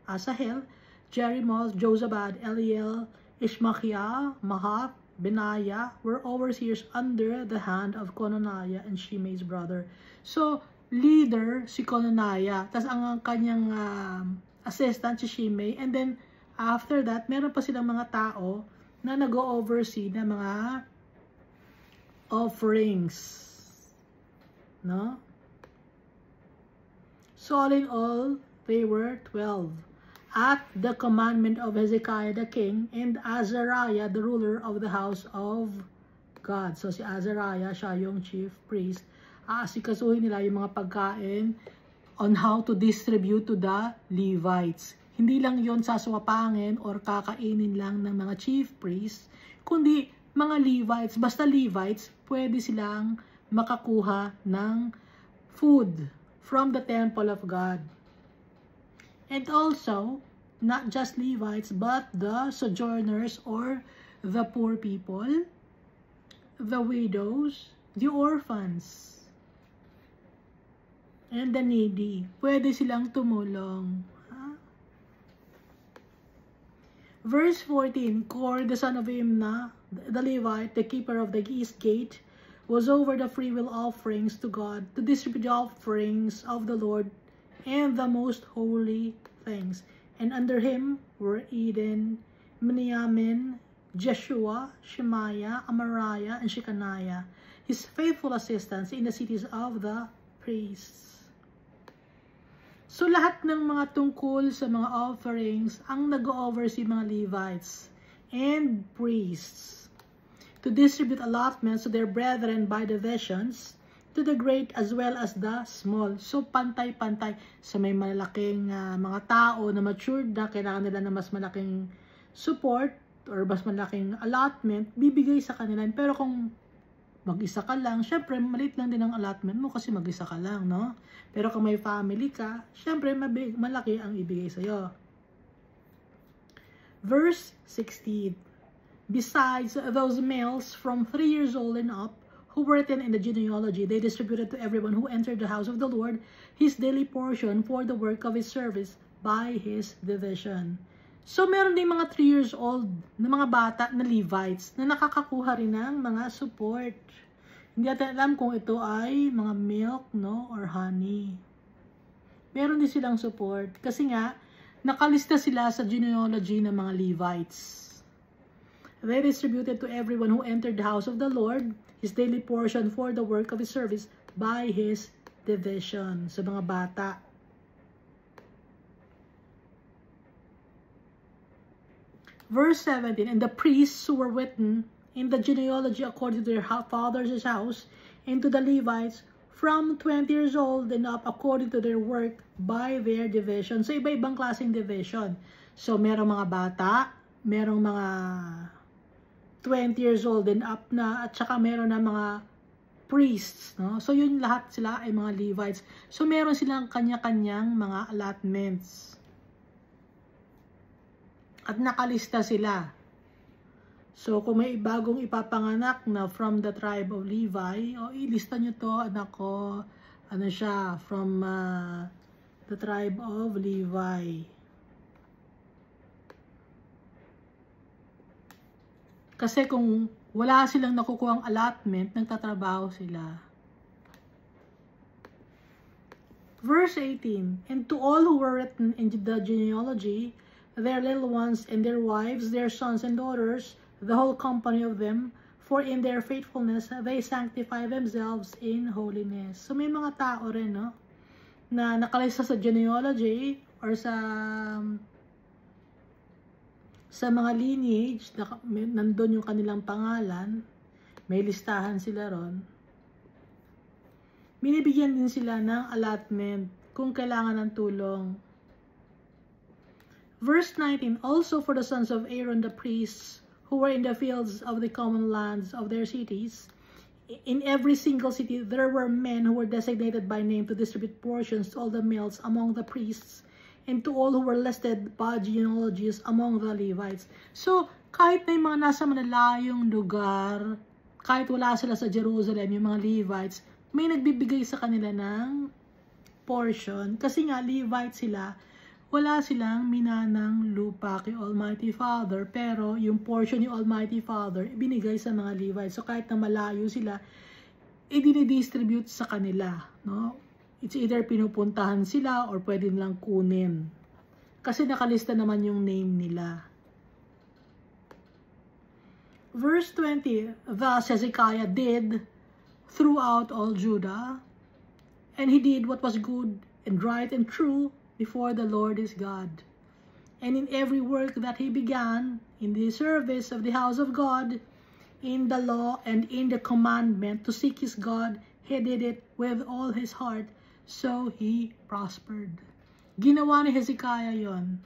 Asahel, Jerimoth, Jozabad, Eliel, Ishmachiah, Mahath, Benaiah were overseers under the hand of Cononiah and Shimei's brother. So, leader si Cononiah, tas ang kanyang assistant si Shimei, and then after that, meron pa silang mga tao na nag-oversee ng mga offerings. No? So all in all, they were 12. At the commandment of Hezekiah the king and Azariah the ruler of the house of God. So si Azariah, siya yung chief priest. Aasikasuhin nila yung mga pagkain on how to distribute to the Levites. Hindi lang yon saswapangin or kakainin lang ng mga chief priests, kundi mga Levites, basta Levites, pwede silang makakuha ng food from the temple of God. And also, not just Levites, but the sojourners or the poor people, the widows, the orphans, and the needy. Pwede silang tumulong. Verse 14, Kor, the son of Imnah, the Levite, the keeper of the east gate, was over the freewill offerings to God, to distribute the offerings of the Lord and the most holy things. And under him were Eden, Miniamin, Jeshua, Shemaiah, Amariah, and Shechaniah, his faithful assistants in the cities of the priests. So, lahat ng mga tungkol sa mga offerings ang nag-oversee mga Levites and priests to distribute allotments to their brethren by divisions, to the great as well as the small. So, pantay-pantay. Sa may malalaking mga tao na matured na, kailangan nila na mas malaking support or mas malaking allotment, bibigay sa kanila. Pero kung mag-isa ka lang, syempre, maliit lang din ang allotment mo kasi mag-isa ka lang, no? Pero kung may family ka, syempre, malaki ang ibigay sa'yo. Verse 16. Besides those males from 3 years old and up, who were written in the genealogy, they distributed to everyone who entered the house of the Lord his daily portion for the work of his service by his division. So, meron din mga 3 years old na mga bata na Levites na nakakakuha rin ng mga support. Hindi natin alam kung ito ay mga milk, no, or honey. Meron din silang support. Kasi nga, nakalista sila sa genealogy ng mga Levites. They distributed to everyone who entered the house of the Lord his daily portion for the work of his service by his division. Sa mga bata. Verse 17, and the priests who were written in the genealogy according to their fathers' house, and to the Levites from 20 years old and up according to their work by their division. So, iba-ibang klaseng division. So, merong mga bata, merong mga 20 years old and up na, at saka meron na mga priests, no? So, yun lahat sila ay mga Levites. So, meron silang kanya-kanyang mga allotments. At nakalista sila. So, kung may bagong ipapanganak na from the tribe of Levi, o ilista nyo to, anak ko, ano siya, from the tribe of Levi. Kasi kung wala silang nakukuhang allotment, nagtatrabaho sila. Verse 18, and to all who were written in the genealogy, their little ones and their wives, their sons and daughters, the whole company of them, for in their faithfulness they sanctify themselves in holiness. So may mga tao rin, no, na nakalista sa genealogy or sa mga lineage, nandun yung kanilang pangalan, may listahan sila ron. Binibigyan din sila ng allotment kung kailangan ng tulong. Verse 19, also for the sons of Aaron the priests, who were in the fields of the common lands of their cities, in every single city there were men who were designated by name to distribute portions to all the males among the priests, and to all who were listed by genealogies among the Levites. So, kahit na yung mga nasa malalayong lugar, kahit wala sila sa Jerusalem, yung mga Levites, may nagbibigay sa kanila ng portion. Kasi nga, Levites sila, wala silang minanang lupa kay Almighty Father, pero yung portion ni Almighty Father, ibinigay sa mga Levites. So, kahit na malayo sila, i-distribute sa kanila, no? It's either pinupuntahan sila or pwede nilang kunin. Kasi nakalista naman yung name nila. Verse 20, thus Hezekiah did throughout all Judah, and he did what was good and right and true before the Lord his God. And in every work that he began, in the service of the house of God, in the law and in the commandment to seek his God, he did it with all his heart, so he prospered. Ginawa ni Hezekiah yon.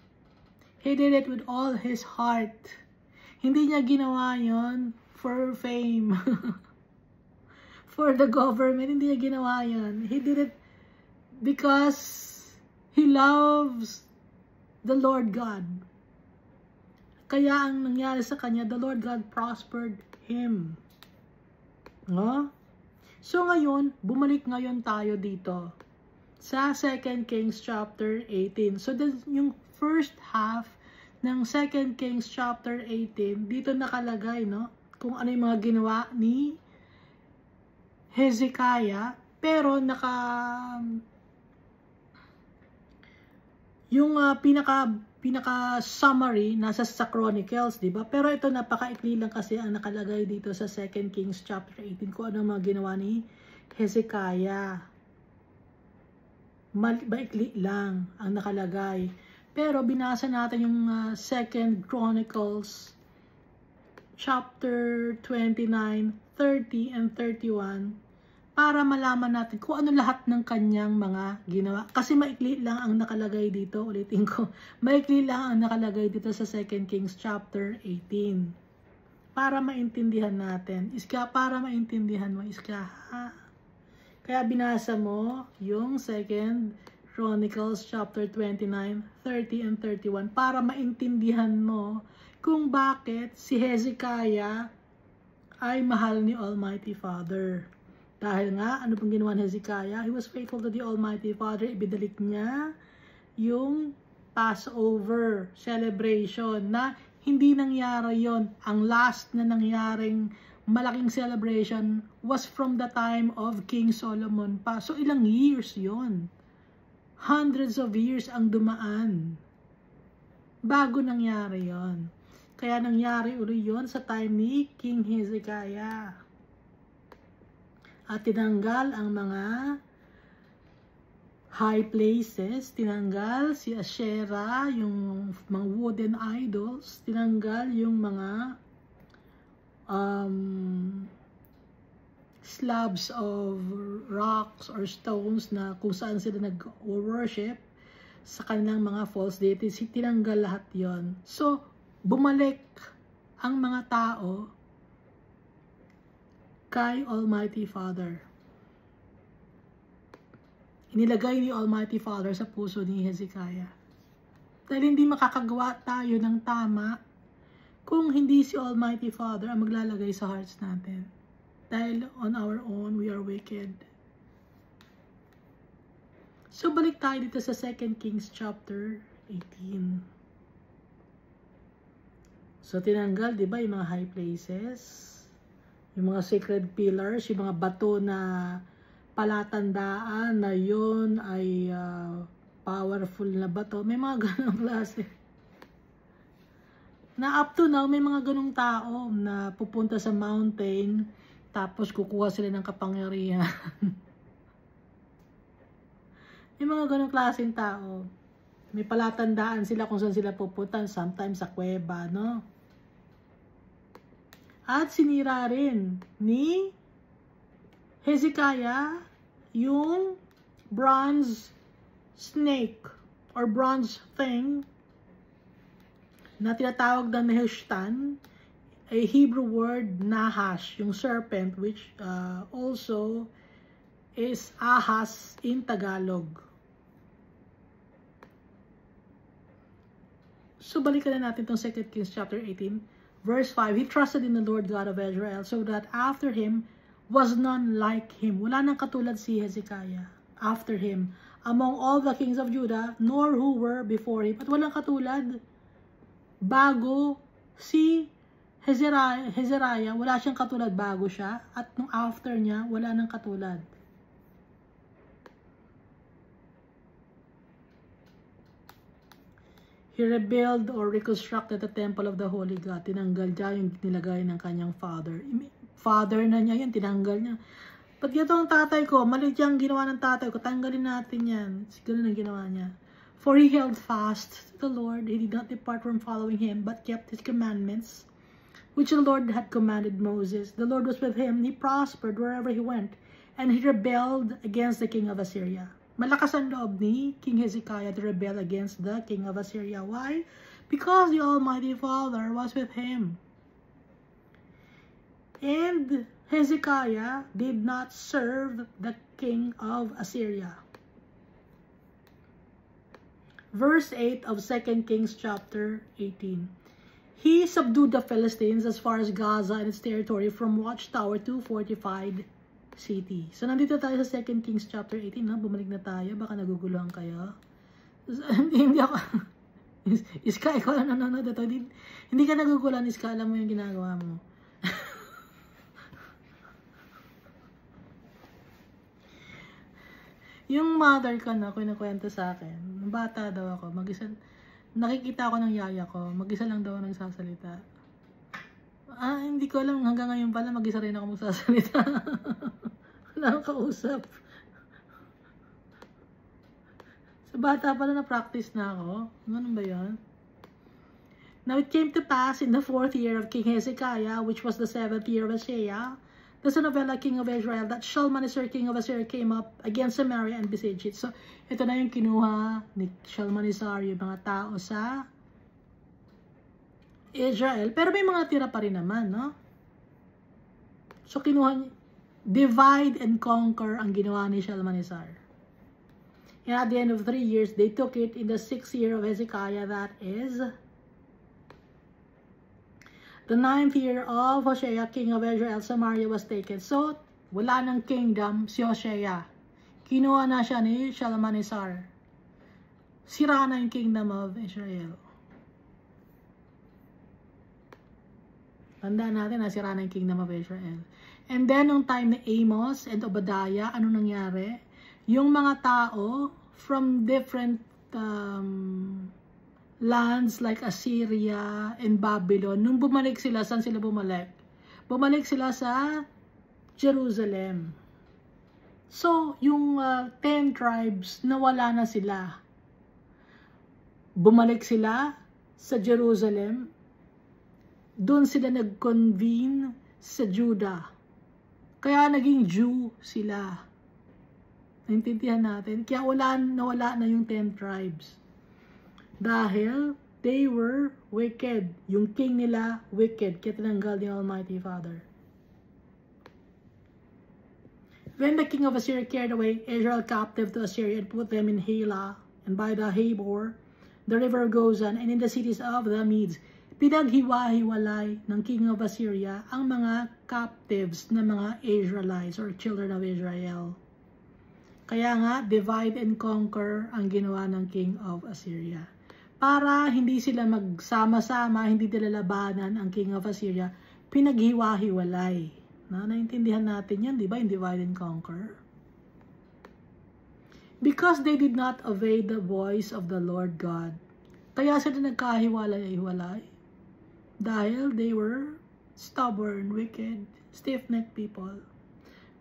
He did it with all his heart. Hindi niya ginawa yon for fame. For the government, hindi niya ginawa yon. He did it because he loves the Lord God. Kaya ang nangyari sa kanya, the Lord God prospered him. No? So ngayon, bumalik ngayon tayo dito sa 2 Kings chapter 18. So yung first half ng 2 Kings chapter 18, dito nakalagay, no, kung ano yung mga ginawa ni Hezekiah, pero yung pinaka summary nasa sa Chronicles, di ba? Pero ito napakaikli lang kasi ang nakalagay dito sa 2 Kings chapter 18 kung ano mga ginawa ni Hezekiah. Maikli lang ang nakalagay. Pero binasa natin yung 2 Chronicles chapter 29, 30 and 31 para malaman natin kung ano lahat ng kanyang mga ginawa. Kasi maikli lang ang nakalagay dito, ulitin ko, maikli lang ang nakalagay dito sa 2 Kings chapter 18. Para maintindihan natin. Para maintindihan mo, ha? Kaya binasa mo yung 2 Chronicles chapter 29, 30 and 31 para maintindihan mo kung bakit si Hezekiah ay mahal ni Almighty Father. Dahil nga, ano pong ginawa ni Hezekiah? He was faithful to the Almighty Father. Ibinalik niya yung Passover celebration na hindi nangyari yon. Ang last na nangyaring malaking celebration was from the time of King Solomon pa. So ilang years yon? Hundreds of years ang dumaan bago nangyari yon. Kaya nangyari uli yon sa time ni King Hezekiah. At tinanggal ang mga high places, tinanggal si Asherah, yung mga wooden idols, tinanggal yung mga slabs of rocks or stones na kung saan sila nag-worship sa kanilang mga false deities, tinanggal lahat yon. So, bumalik ang mga tao kay Almighty Father. Inilagay ni Almighty Father sa puso ni Hezekiah. Dahil hindi makakagawa tayo ng tama kung hindi si Almighty Father ang maglalagay sa hearts natin. Dahil on our own, we are wicked. So, balik tayo dito sa 2 Kings chapter 18. So, tinanggal, di ba, yung mga high places, yung mga sacred pillars, yung mga bato na palatandaan na yun ay powerful na bato. May mga ganong klase. Na up to now, may mga ganung tao na pupunta sa mountain, tapos kukuha sila ng kapangyarihan. May mga ganung klaseng tao. May palatandaan sila kung saan sila pupunta, sometimes sa kuweba, no? At sinira rin ni Hezekiah yung bronze snake or bronze thing na tinatawag na Nehushtan, a Hebrew word Nahash, yung serpent, which also is Ahas in Tagalog. So balikan na natin itong 2 Kings chapter 18, verse 5. He trusted in the Lord God of Israel, so that after him was none like him. Wala nang katulad si Hezekiah after him among all the kings of Judah, nor who were before him. At walang katulad bago si Hezariah, wala siyang katulad bago siya, at nung after niya, wala nang katulad. He rebuilt or reconstructed the temple of the Holy God. Tinanggal niya yung nilagay ng kanyang father. Father na niya yan, tinanggal niya. Pag ito ang tatay ko, mali yung ginawa ng tatay ko, tanggalin natin yan. Siguro na ginawa niya. For he held fast to the Lord, he did not depart from following him, but kept his commandments, which the Lord had commanded Moses. The Lord was with him, he prospered wherever he went, and he rebelled against the king of Assyria. Malakas ang loob ni King Hezekiah to rebel against the king of Assyria. Why? Because the Almighty Father was with him. And Hezekiah did not serve the king of Assyria. Verse 8 of 2 Kings chapter 18. He subdued the Philistines as far as Gaza and its territory, from watchtower to fortified city. So nandito tayo sa 2 Kings chapter 18, no? Bumalik na tayo, baka naguguluhan kayo. Hindi ako Iska, ikaw lang nanonood ito. Hindi ka naguguluhan, Iska, alam mo yung ginagawa mo. Yung mother ko na kinakwento sa akin, bata daw ako, mag-isa, nakikita ko ng yaya ko, mag-isa lang daw nagsasalita. Hindi ko alam, hanggang ngayon pala, mag-isa rin ako magsasalita. Wala akong kausap. Sa bata pala na-practice na ako. Ganun ba yan? Now it came to pass in the 4th year of King Hezekiah, which was the 7th year of Assyria, the son of Elah, king of Israel, that Shalmaneser, king of Assyria, came up against Samaria and besieged it. So, ito na yung kinuha ni Shalmaneser, yung mga tao sa Israel. Pero may mga tira pa rin naman, no? So, kinuha niya, divide and conquer ang ginawa ni Shalmaneser. And at the end of 3 years, they took it in the 6th year of Hezekiah, that is the 9th year of Hoshea, king of Israel. Samaria was taken. So, wala ng kingdom si Hoshea. Kinuha na siya ni Shalmaneser. Sira na yung kingdom of Israel. Tandaan natin na sira na yung kingdom of Israel. And then, nung time ni Amos and Obadiah, ano nangyari? Yung mga tao from different lands like Assyria and Babylon, nung bumalik sila, saan sila bumalik? Bumalik sila sa Jerusalem. So, yung 10 tribes, nawala na sila. Bumalik sila sa Jerusalem. Doon sila nag-convene sa Judah. Kaya naging Jew sila. Naintindihan natin? Kaya nawala na yung 10 tribes. Dahil they were wicked. Yung king nila, wicked. Kaya tinanggal ni Almighty Father. When the king of Assyria carried away Israel captive to Assyria and put them in Halah, and by the Habor, the river of Gozan, and in the cities of the Medes, pinaghiwa-hiwalay ng king of Assyria ang mga captives na mga Israelites or children of Israel. Kaya nga, divide and conquer ang ginawa ng king of Assyria. Para hindi sila magsama-sama, hindi nila labanan ang king of Assyria, pinaghiwa-hiwalay. Naintindihan natin yan, di ba? In divide and conquer. Because they did not obey the voice of the Lord God. Kaya sila nagkahiwalay-hiwalay. Dahil they were stubborn, wicked, stiff-necked people,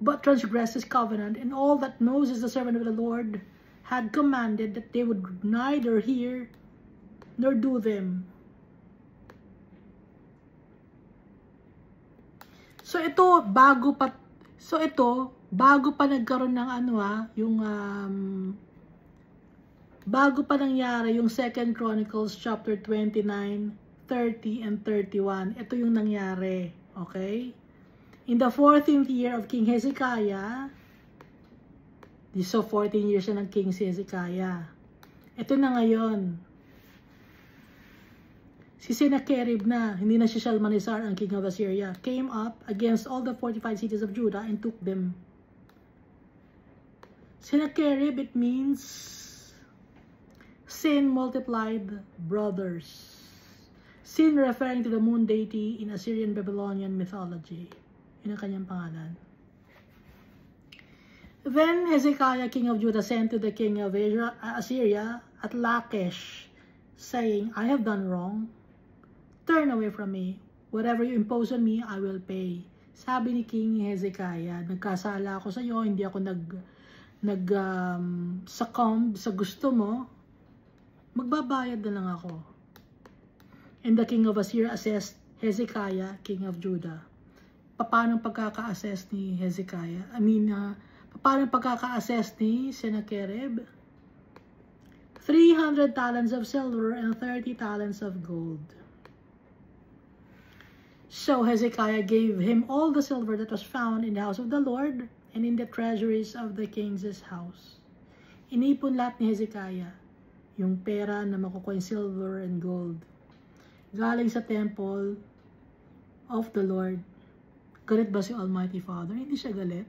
but transgressed his covenant, and all that Moses, the servant of the Lord, had commanded, that they would neither hear nor do them. So ito, bago pa nagkaroon ng bago pa nangyari yung 2 Chronicles chapter 29, 30 and 31. Ito yung nangyari. Okay? In the 14th year of King Hezekiah, so 14 years na ng King Hezekiah. Ito na ngayon. Si Sennacherib na, hindi na si Shalmaneser ang king of Assyria, came up against all the fortified cities of Judah and took them. Sennacherib, it means sin multiplied brothers. Sin referring to the moon deity in Assyrian Babylonian mythology. Yun ang kanyang pangalan. Then Hezekiah, king of Judah, sent to the king of Assyria at Lachish, saying, I have done wrong. Turn away from me. Whatever you impose on me, I will pay. Sabi ni King Hezekiah, nagkasala ako sa iyo, hindi ako succumb sa gusto mo, magbabayad na lang ako. And the king of Assyria assessed Hezekiah, king of Judah. Paano pagkaka-assess ni Hezekiah? Paano pagkaka-assess ni Sennacherib? 300 talents of silver and 30 talents of gold. So Hezekiah gave him all the silver that was found in the house of the Lord and in the treasuries of the king's house. Inipon lahat ni Hezekiah yung pera na makukuha yung silver and gold galing sa temple of the Lord. Galit ba si Almighty Father? Hindi siya galit.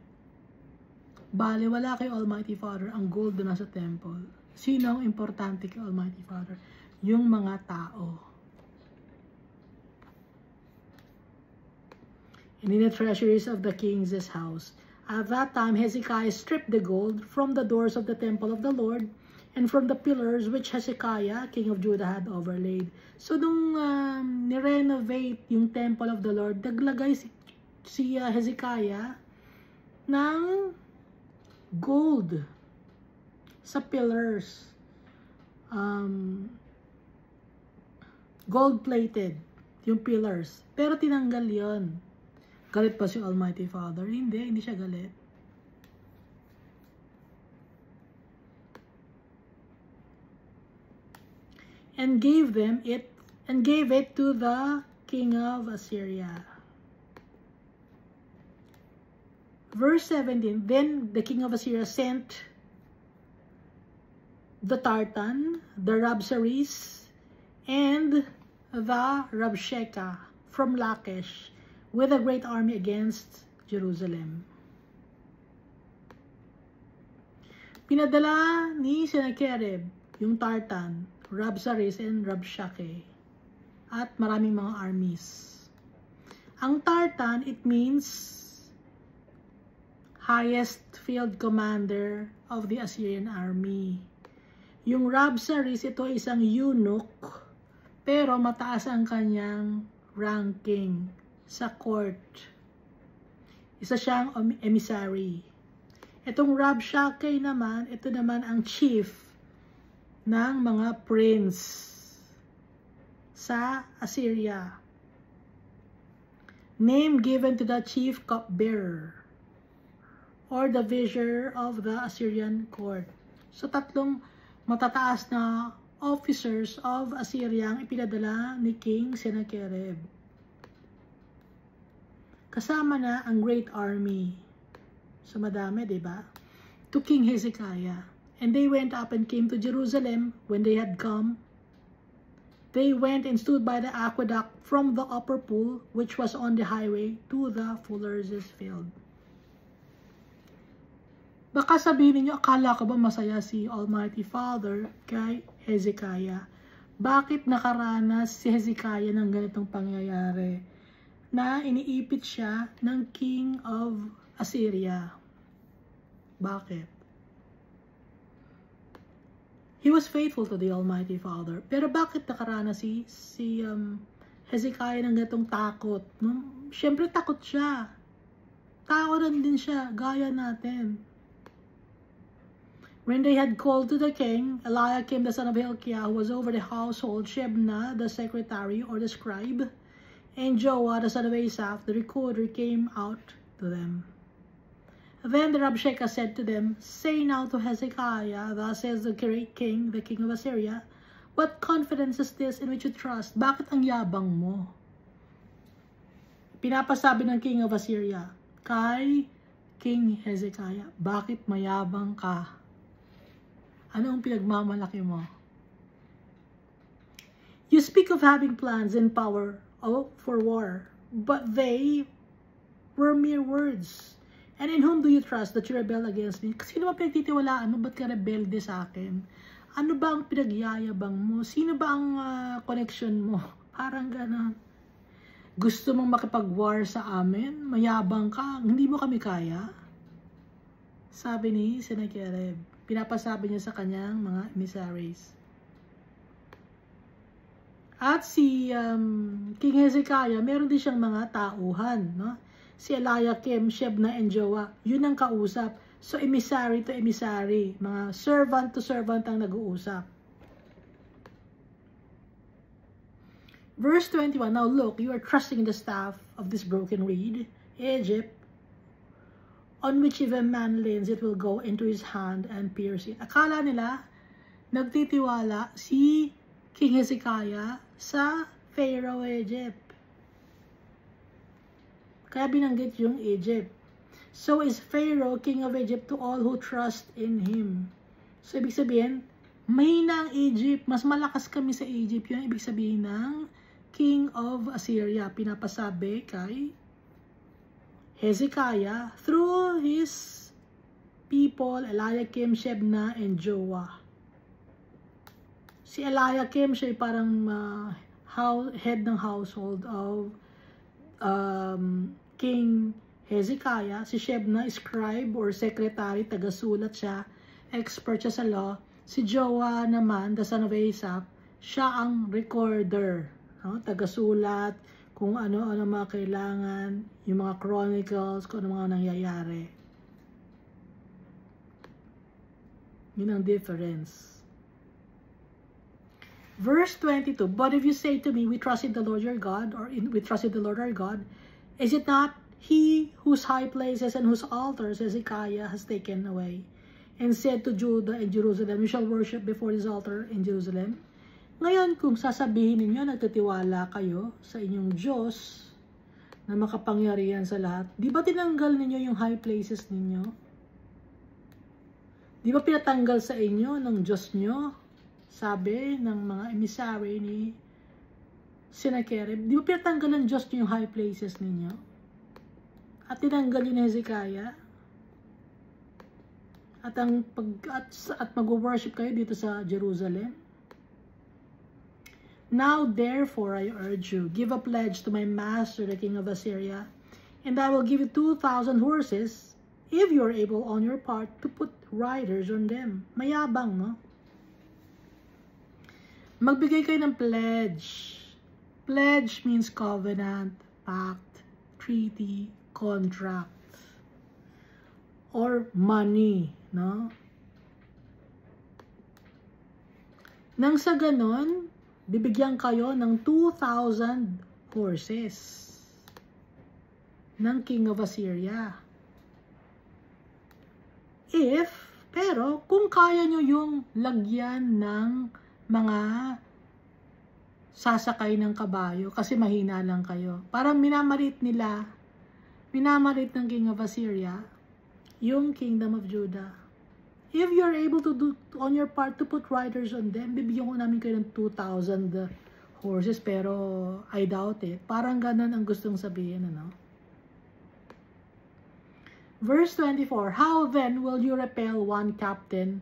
Bale, wala kay Almighty Father ang gold na nasa temple. Sino ang importante kay Almighty Father? Yung mga tao. And in the treasuries of the king's house. At that time, Hezekiah stripped the gold from the doors of the temple of the Lord and from the pillars which Hezekiah, king of Judah, had overlaid. So, nung nirenovate yung temple of the Lord, naglagay si Hezekiah ng gold sa pillars. Gold-plated yung pillars. Pero tinanggal yon. Galit pa si Almighty Father? Hindi siya galit. And gave it to the king of Assyria. Verse 17, then the king of Assyria sent the Tartan, the Rabsaris, and the Rabshakeh from Lachish with a great army against Jerusalem. Pinadala ni Sennacherib yung Tartan, Rabsaris, and Rabshakeh at maraming mga armies. Ang Tartan, it means highest field commander of the Assyrian army. Yung Rabsaris, ito isang eunuch, pero mataas ang kanyang ranking sa court. Isa siyang emissary. Itong Rabshakeh naman, ito naman ang chief ng mga prince sa Assyria. Name given to the chief cupbearer or the vizier of the Assyrian court. So tatlong matataas na officers of Assyria ang ipinadala ni King Sennacherib. Kasama na ang great army. So madami, diba? To King Hezekiah. And they went up and came to Jerusalem. When they had come, they went and stood by the aqueduct from the upper pool, which was on the highway to the fuller's field. Baka sabihin niyo, akala ko ba masaya si Almighty Father kay Hezekiah? Bakit nakaranas si Hezekiah ng ganitong pangyayari? Na iniipit siya ng King of Assyria. Bakit? He was faithful to the Almighty Father. Pero bakit nakaranas si Hezekiah ng gatong takot. No? Siyempre takot siya. Tao rin din siya, gaya natin. When they had called to the king, Eliakim the son of Hilkiah, who was over the household, Shebna the secretary or the scribe, and Joah the son of Asaph, the recorder, came out to them. Then the Rabshakeh said to them, Say now to Hezekiah, thus says the great king, the king of Assyria, what confidence is this in which you trust? Bakit ang yabang mo? Pinapasabi ng king of Assyria kay King Hezekiah, bakit mayabang ka? Ano ang pinagmamalaki mo? You speak of having plans and power for war, but they were mere words. And in whom do you trust that you rebel against me? Kasi sino ba pinagtitiwalaan mo? Ba't ka rebelde sa akin? Ano ba ang pinagyayabang mo? Sino ba ang connection mo? Parang gano'n. Gusto mong makipag-war sa amin? Mayabang ka? Hindi mo kami kaya? Sabi ni Sennacherib. Pinapasabi niya sa kanyang mga emissaries. At si King Hezekiah, meron din siyang mga tauhan. No? Si Eliakim, Shebna, and Joah. Yun ang kausap. So, emissary to emissary. Mga servant to servant ang nag-uusap. Verse 21, Now look, you are trusting in the staff of this broken reed, Egypt, on which if a man leans, it will go into his hand and pierce it. Akala nila, nagtitiwala si King Hezekiah sa Pharaoh Egypt. Kaya binanggit yung Egypt. So is Pharaoh, king of Egypt, to all who trust in him. So ibig sabihin, mahina ang Egypt. Mas malakas kami sa Egypt. Yun ibig sabihin ng king of Assyria. Pinapasabi kay Hezekiah through his people, Eliakim, Shebna, and Joah. Si Eliakim, siya parang head ng household of King Hezekiah. Si Shebna, scribe or secretary, tagasulat siya, expert siya sa law. Si Joah naman, the son of Asaph, siya ang recorder, no? Tagasulat, kung ano-ano mga kailangan, yung mga chronicles, kung ano mga nangyayari. Yun ang difference. Verse 22, But if you say to me, we trust in the Lord your God, or we trust in the Lord our God, is it not he whose high places and whose altars Hezekiah has taken away, and said to Judah and Jerusalem, You shall worship before his altar in Jerusalem? Ngayon, kung sasabihin ninyo, nagtitiwala kayo sa inyong Diyos na makapangyarihan sa lahat, di ba tinanggal ninyo yung high places ninyo? Di ba pinatanggal sa inyo ng Diyos nyo? Sabi ng mga emissary ni Sennacherib, di ba pinatanggal ng Diyos nyo yung high places ninyo? At tinanggal yun ni Hezekiah? At mag-worship kayo dito sa Jerusalem? Now therefore I urge you, give a pledge to my master the king of Assyria, and I will give you 2,000 horses, if you are able on your part to put riders on them. Mayabang, no? Magbigay kayo ng pledge. Pledge means covenant, pact, treaty, contract, or money, no? Nang sa ganon, bibigyan kayo ng 2,000 horses ng King of Assyria. Pero kung kaya nyo yung lagyan ng mga sasakay ng kabayo, kasi mahina lang kayo. Parang minamarit ng King of Assyria, yung Kingdom of Judah. If you're able to do on your part to put riders on them, bibigyan ko namin kayo ng 2,000 horses, pero I doubt it. Parang ganun ang gustong sabihin, ano? Verse 24, How then will you repel one captain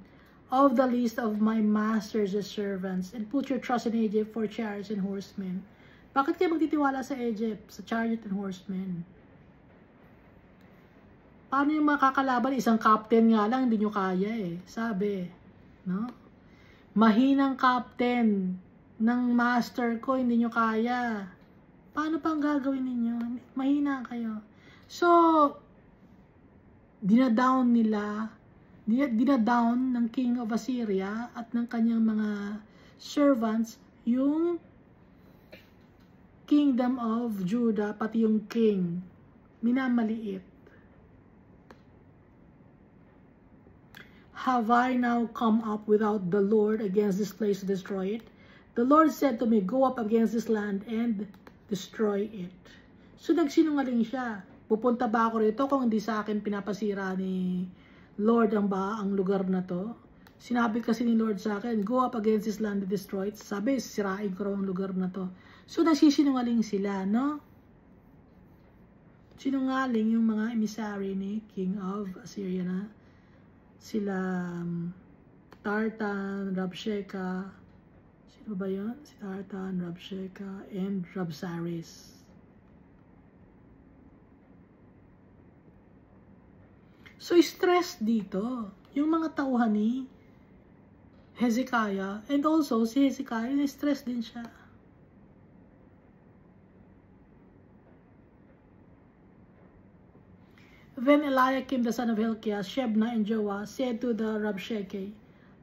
of the least of my master's servants and put your trust in Egypt for chariots and horsemen? Bakit kayo magtitiwala sa Egypt, sa chariot and horsemen? Paano yung makakalaban? Isang captain nga lang, hindi nyo kaya eh. Sabi, no? Mahinang captain ng master ko, hindi nyo kaya. Paano pang gagawin ninyo? Mahina kayo. So, dinadown ng King of Assyria at ng kanyang mga servants yung kingdom of Judah, pati yung king. Minamaliit. Have I now come up without the Lord against this place to destroy it? The Lord said to me, go up against this land and destroy it. So nagsinungaling siya. Pupunta ba ako rito kung hindi sa akin pinapasira ni Lord ang lugar na to? Sinabi kasi ni Lord sa akin, go up against this land and destroy it. Sabi, sirain ko raw ang lugar na to. So nagsisinungaling sila, no? Sinungaling yung mga emissary ni King of Assyria na sila Tartan, Rabshakeh. Sino ba yun? Si Tartan, Rabshakeh, and Rabsaris. So, stress dito. Yung mga tauhan ni Hezekiah, and also si Hezekiah, stress din siya. Then Eliakim, the son of Hilkiah, Shebna, and Joah said to the Rabshakeh,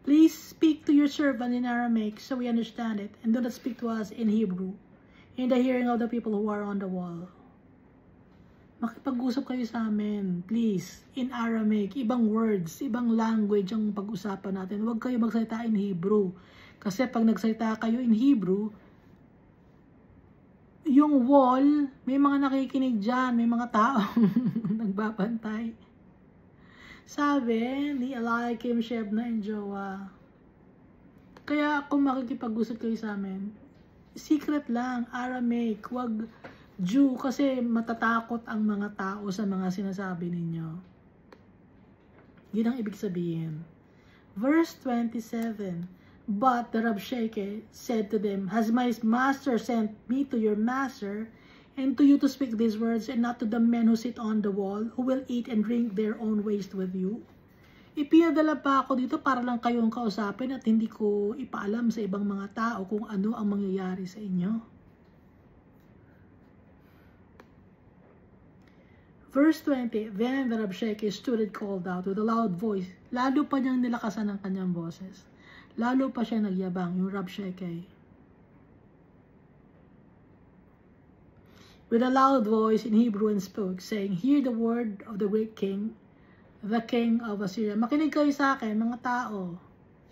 please speak to your servant in Aramaic so we understand it, and do not speak to us in Hebrew, in the hearing of the people who are on the wall. Makipag-usap kayo sa amin, please, in Aramaic, ibang words, ibang language ang pag-usapan natin. Huwag kayo magsalita in Hebrew. Kasi pag nagsalita kayo in Hebrew, yung wall, may mga nakikinig dyan, may mga tao nagbabantay. Sabi ni Eliakim, Shebna, and Joah. Kaya kung makikipag-usap kayo sa amin, secret lang, Aramaic, wag Jew, kasi matatakot ang mga tao sa mga sinasabi ninyo. Yun ang ibig sabihin. Verse 27, but the Rabshakeh said to them, has my master sent me to your master and to you to speak these words, and not to the men who sit on the wall, who will eat and drink their own waste with you? Ipinadala pa ako dito para lang kayong kausapin at hindi ko ipaalam sa ibang mga tao kung ano ang mangyayari sa inyo. Verse 20, then the Rabshakeh stood and called out with a loud voice. Lalo pa niyang nilakasan ang kanyang boses. Lalo pa siya nagyabang, yung Rabshakeh. With a loud voice in Hebrew and spoke, saying, hear the word of the great king, the king of Assyria. Makinig kayo sa akin, mga tao.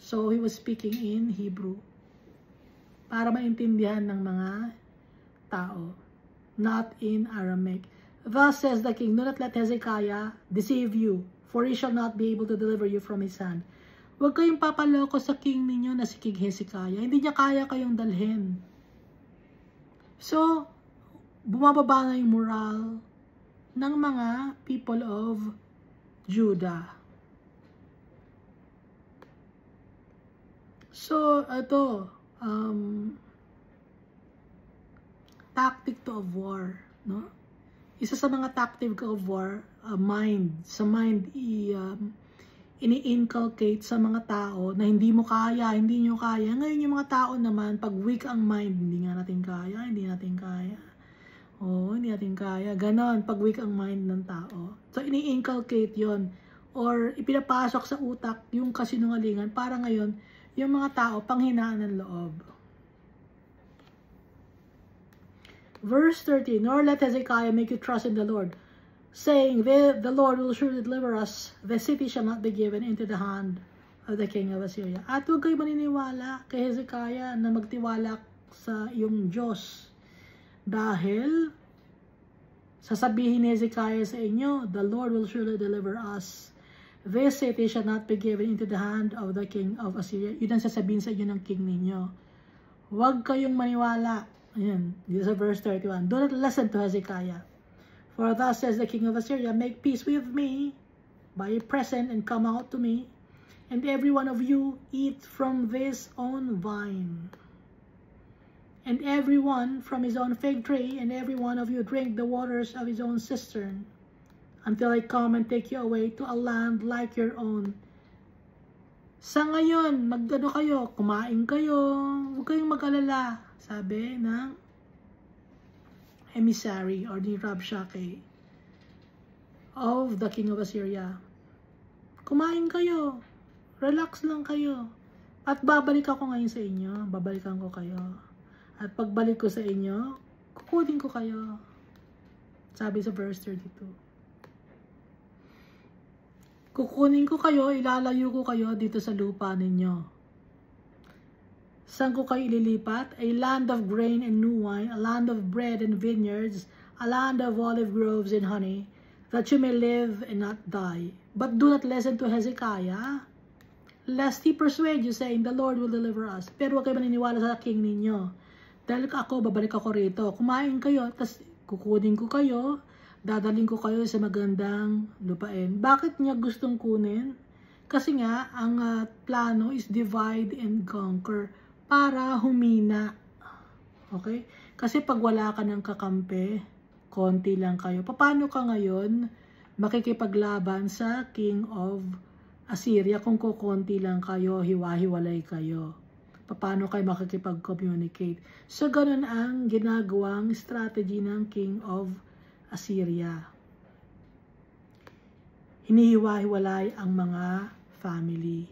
So he was speaking in Hebrew para maintindihan ng mga tao, not in Aramaic. Thus says the king, do not let Hezekiah deceive you, for he shall not be able to deliver you from his hand. Huwag kayong papaloko sa king ninyo na si King Hezekiah. Hindi niya kaya kayong dalhin. So, bumababa na yung moral ng mga people of Judah. So, ito, tactic to of war, no? Isa sa mga tactic of war, sa mind, ini-inculcate sa mga tao na hindi mo kaya, hindi nyo kaya. Ngayon yung mga tao naman, pag weak ang mind, hindi nga natin kaya, hindi natin kaya. Hindi natin kaya. Ganon, pag weak ang mind ng tao. So, ini-inculcate yon, or ipinapasok sa utak yung kasinungalingan para ngayon, yung mga tao, panghinaan ng loob. Verse 30, nor let Hezekiah make you trust in the Lord, saying, the Lord will surely deliver us, the city shall not be given into the hand of the king of Assyria. At huwag kayo maniniwala kay Hezekiah na magtiwala sa iyong Diyos. Dahil, sasabihin ni Hezekiah sa inyo, the Lord will surely deliver us. This city shall not be given into the hand of the king of Assyria. Yun ang sasabihin sa inyo ng king ninyo. Huwag kayong maniwala. Ayan, this is verse 31. Do not listen to Hezekiah. For thus says the king of Assyria, make peace with me, buy a present and come out to me, and every one of you eat from his own vine, and every one from his own fig tree, and every one of you drink the waters of his own cistern, until I come and take you away to a land like your own. Sa ngayon, magdano kayo, kumain kayo, huwag kayong mag-alala, sabi ng emissary or ni Rabshakeh of the king of Assyria. Kumain kayo. Relax lang kayo. At babalik ako ngayon sa inyo. Babalikan ko kayo. At pagbalik ko sa inyo, kukunin ko kayo. Sabi sa verse 32. Kukunin ko kayo, ilalayo ko kayo dito sa lupa ninyo. Saan ko kayo ililipat? A land of grain and new wine, a land of bread and vineyards, a land of olive groves and honey, that you may live and not die. But do not listen to Hezekiah, lest he persuade you, saying, the Lord will deliver us. Pero huwag kayo maniniwala sa king ninyo. Dahil ako, babalik ako rito. Kumain kayo, tapos kukunin ko kayo, dadaling ko kayo sa magandang lupain. Bakit niya gustong kunin? Kasi nga, ang plano is divide and conquer para humina. Okay? Kasi pag wala ka ng kakampi, konti lang kayo. Paano ka ngayon makikipaglaban sa king of Assyria kung kukunti lang kayo, hiwa-hiwalay kayo? Paano kayo makikipag-communicate? So, ganun ang ginagawang strategy ng king of Assyria. Hinihiwa-hiwalay ang mga family.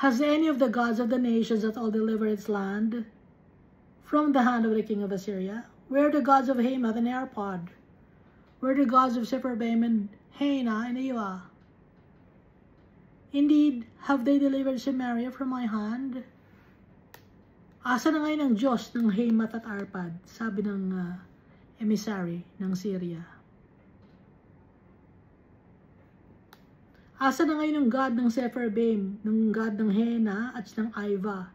Has any of the gods of the nations that all deliver its land from the hand of the king of Assyria? Where are the gods of Hamath and Arpad? Where are the gods of Sepharvaim and Hena and Elah? Indeed, have they delivered Samaria from my hand? Asa na ngayon ang Diyos ng Hamath at Arpad? Sabi ng emissary ng Syria. Asa na ngayon ang God ng Sepharvaim, ng God ng Hena at ng Iva?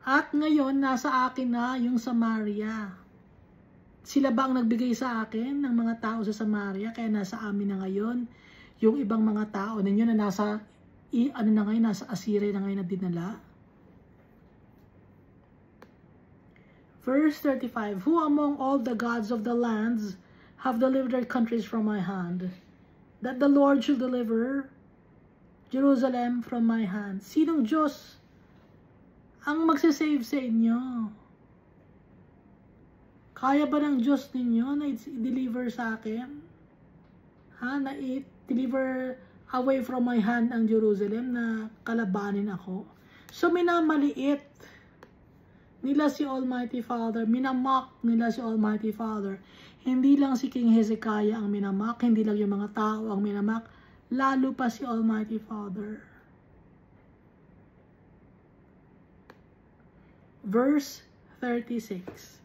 At ngayon, nasa akin na yung Samaria. Sila ba ang nagbigay sa akin ng mga tao sa Samaria? Kaya nasa amin na ngayon yung ibang mga tao ninyo na nasa nasa Assyria na ngayon na dinala. Verse 35, who among all the gods of the lands have delivered their countries from my hand, that the Lord should deliver Jerusalem from my hand? Sinong Diyos ang magsasave sa inyo? Kaya ba ng Diyos ninyo na i-deliver sa akin? Na i-deliver away from my hand ang Jerusalem na kalabanin ako? So minamaliit nila si Almighty Father, minamock nila si Almighty Father. Hindi lang si King Hezekiah ang minamock, hindi lang yung mga tao ang minamock, lalo pa si Almighty Father. Verse 36.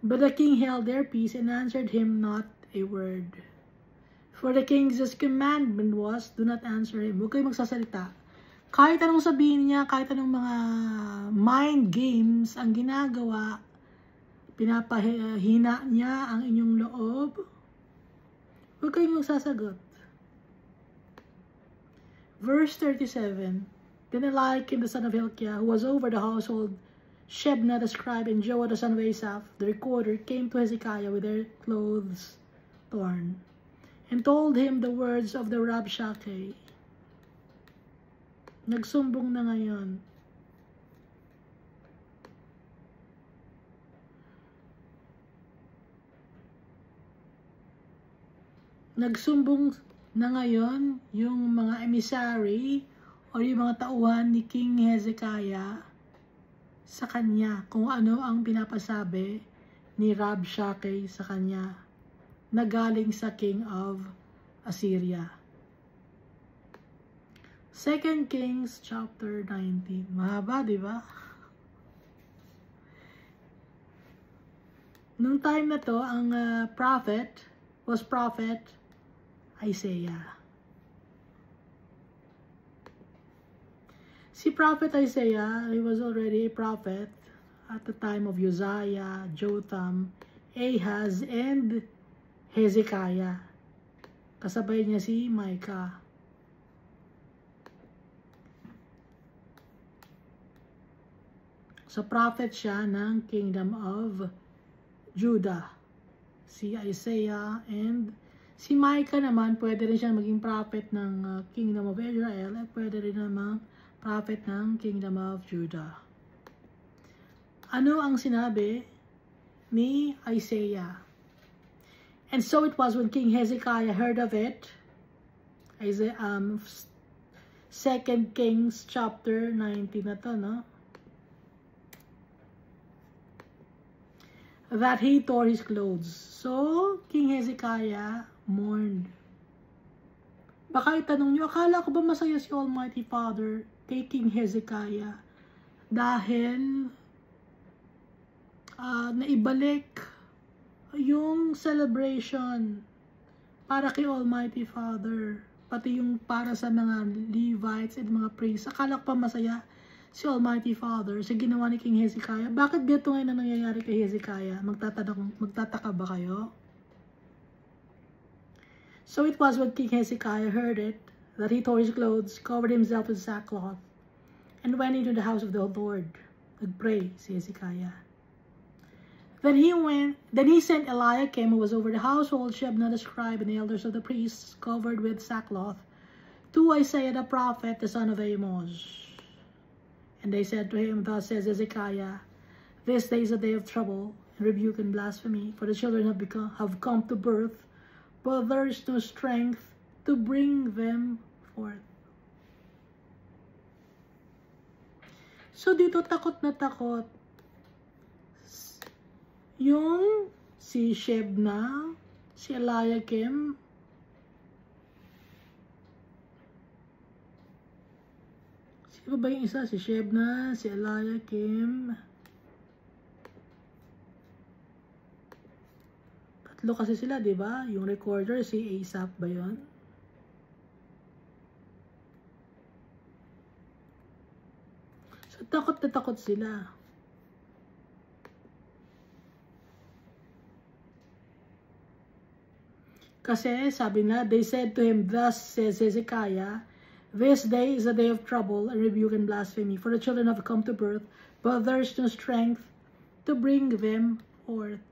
But the king held their peace and answered him not a word. For the king's commandment was, do not answer him. Huwag kayo magsasalita. Kahit anong sabihin niya, kahit anong mga mind games ang ginagawa, pinapahina niya ang inyong loob, huwag kayong magsasagot. Verse 37, then Eliakim the son of Hilkiah, who was over the household, Shebna the scribe, and Joah the son of Asaph, the recorder, came to Hezekiah with their clothes torn, and told him the words of the Rabshakeh. Nagsumbong na ngayon. Nagsumbong na ngayon yung mga emissary o yung mga tauhan ni King Hezekiah sa kanya kung ano ang pinapasabi ni Rabshakeh sa kanya na galing sa King of Assyria. 2 Kings chapter 19. Mahaba, di ba? Nung time na to, ang prophet Isaiah. Si Prophet Isaiah, he was already a prophet at the time of Uzziah, Jotham, Ahaz, and Hezekiah. Kasabay niya si Micah. So, prophet siya ng Kingdom of Judah. Si Isaiah and Si Micah naman, pwede rin siyang maging prophet ng Kingdom of Israel at pwede rin namang prophet ng Kingdom of Judah. Ano ang sinabi ni Isaiah? And so it was when King Hezekiah heard of it, 2 Kings chapter 19 na to, no? That he tore his clothes. So, King Hezekiah mourned. Baka itanong nyo, akala ko ba masaya si Almighty Father kay King Hezekiah dahil naibalik yung celebration para kay Almighty Father, pati yung para sa mga Levites at mga priests. Akala ko pa masaya si Almighty Father sa ginawa ni King Hezekiah. Bakit ganito ngayon na nangyayari kay Hezekiah? Magtataka ba kayo? So it was when King Hezekiah heard it, that he tore his clothes, covered himself with sackcloth, and went into the house of the Lord. Nagpray si Hezekiah. Then he sent Eliakim, who was over the household, Shebna the scribe, and the elders of the priests, covered with sackcloth, to Isaiah the prophet, the son of Amos. And they said to him, thus says Hezekiah, this day is a day of trouble, and rebuke and blasphemy, for the children have come to birth, but there is no strength to bring them forth. So dito takot na takot yung si Shebna, si Eliakim, sino ba yung isa? Si Shebna, si Eliakim. Tatlo kasi sila, di ba? Yung recorder, si Asaph ba yun? So, takot na takot sila. Kasi, sabi na, they said to him, thus says Hezekiah, this day is a day of trouble, and rebuke and blasphemy, for the children have come to birth, but there is no strength to bring them forth.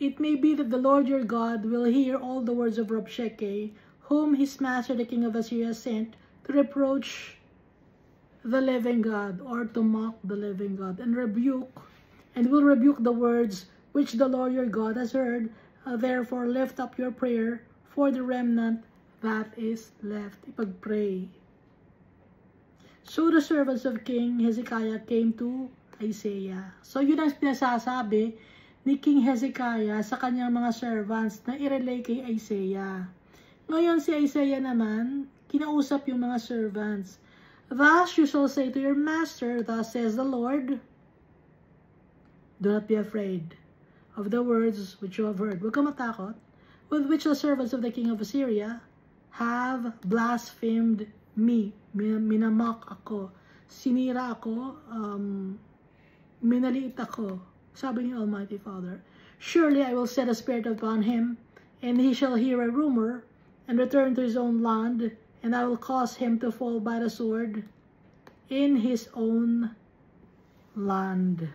It may be that the Lord your God will hear all the words of Rabshakeh, whom his master the king of Assyria sent to reproach the living God, or to mock the living God, and will rebuke the words which the Lord your God has heard. Therefore lift up your prayer for the remnant that is left. Ipag-pray. So the servants of King Hezekiah came to Isaiah. So yun ang pinasasabi ni King Hezekiah sa kanyang mga servants na i-relay kay Isaiah. Ngayon si Isaiah naman, kinausap yung mga servants. Thus you shall say to your master, thus says the Lord, do not be afraid of the words which you have heard. Huwag ka matakot, with which the servants of the king of Assyria have blasphemed me. Minamak ako, sinira ako, minaliit ako. Sabi ni Almighty Father, surely I will set a spirit upon him, and he shall hear a rumor, and return to his own land, and I will cause him to fall by the sword in his own land.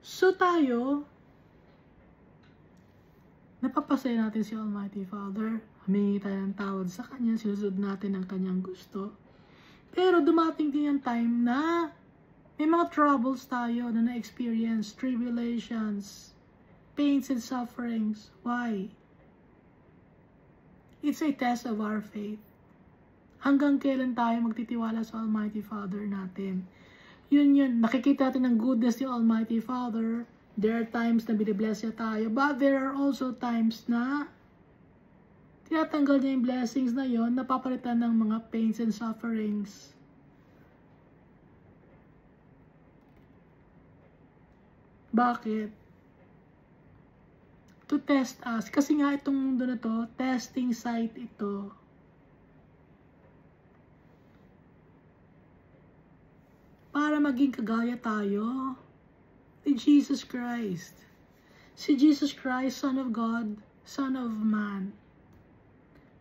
So tayo, napapasaya natin si Almighty Father, humingi tayo ng tawad sa Kanya, sinusunod natin ang Kanyang gusto. Pero dumating din yung time na may mga troubles tayo na na-experience, tribulations, pains and sufferings. Why? It's a test of our faith. Hanggang kailan tayo magtitiwala sa Almighty Father natin? Yun, nakikita natin ang goodness ni Almighty Father. There are times na binibless niya tayo, but there are also times na tinatanggal niya yung blessings na yon, napapalitan ng mga pains and sufferings. Bakit? To test us. Kasi nga itong mundo na to, testing site ito. Para maging kagaya tayo ni Jesus Christ. Si Jesus Christ, Son of God, Son of Man.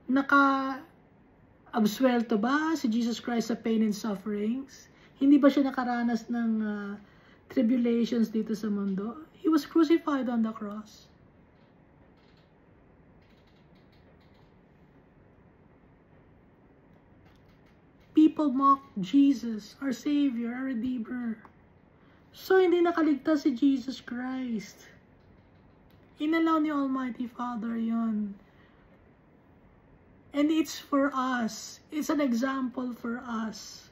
Naka-absuelto ba si Jesus Christ sa pain and sufferings? Hindi ba siya nakaranas ng tribulations dito sa mundo? He was crucified on the cross. People mock Jesus, our Savior, our Redeemer. So, hindi nakaligtas si Jesus Christ. Inalaw ni Almighty Father yon. And it's for us. It's an example for us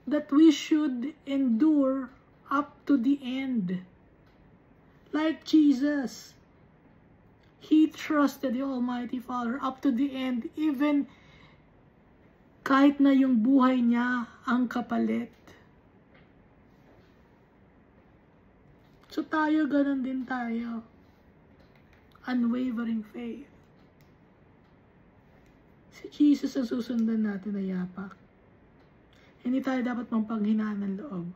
that we should endure up to the end. Like Jesus. He trusted the Almighty Father up to the end, even kahit na yung buhay niya ang kapalit. So tayo, ganun din tayo. Unwavering faith. Si Jesus ang susundan natin na yapak. Hindi tayo dapat mapanghinaan ng loob.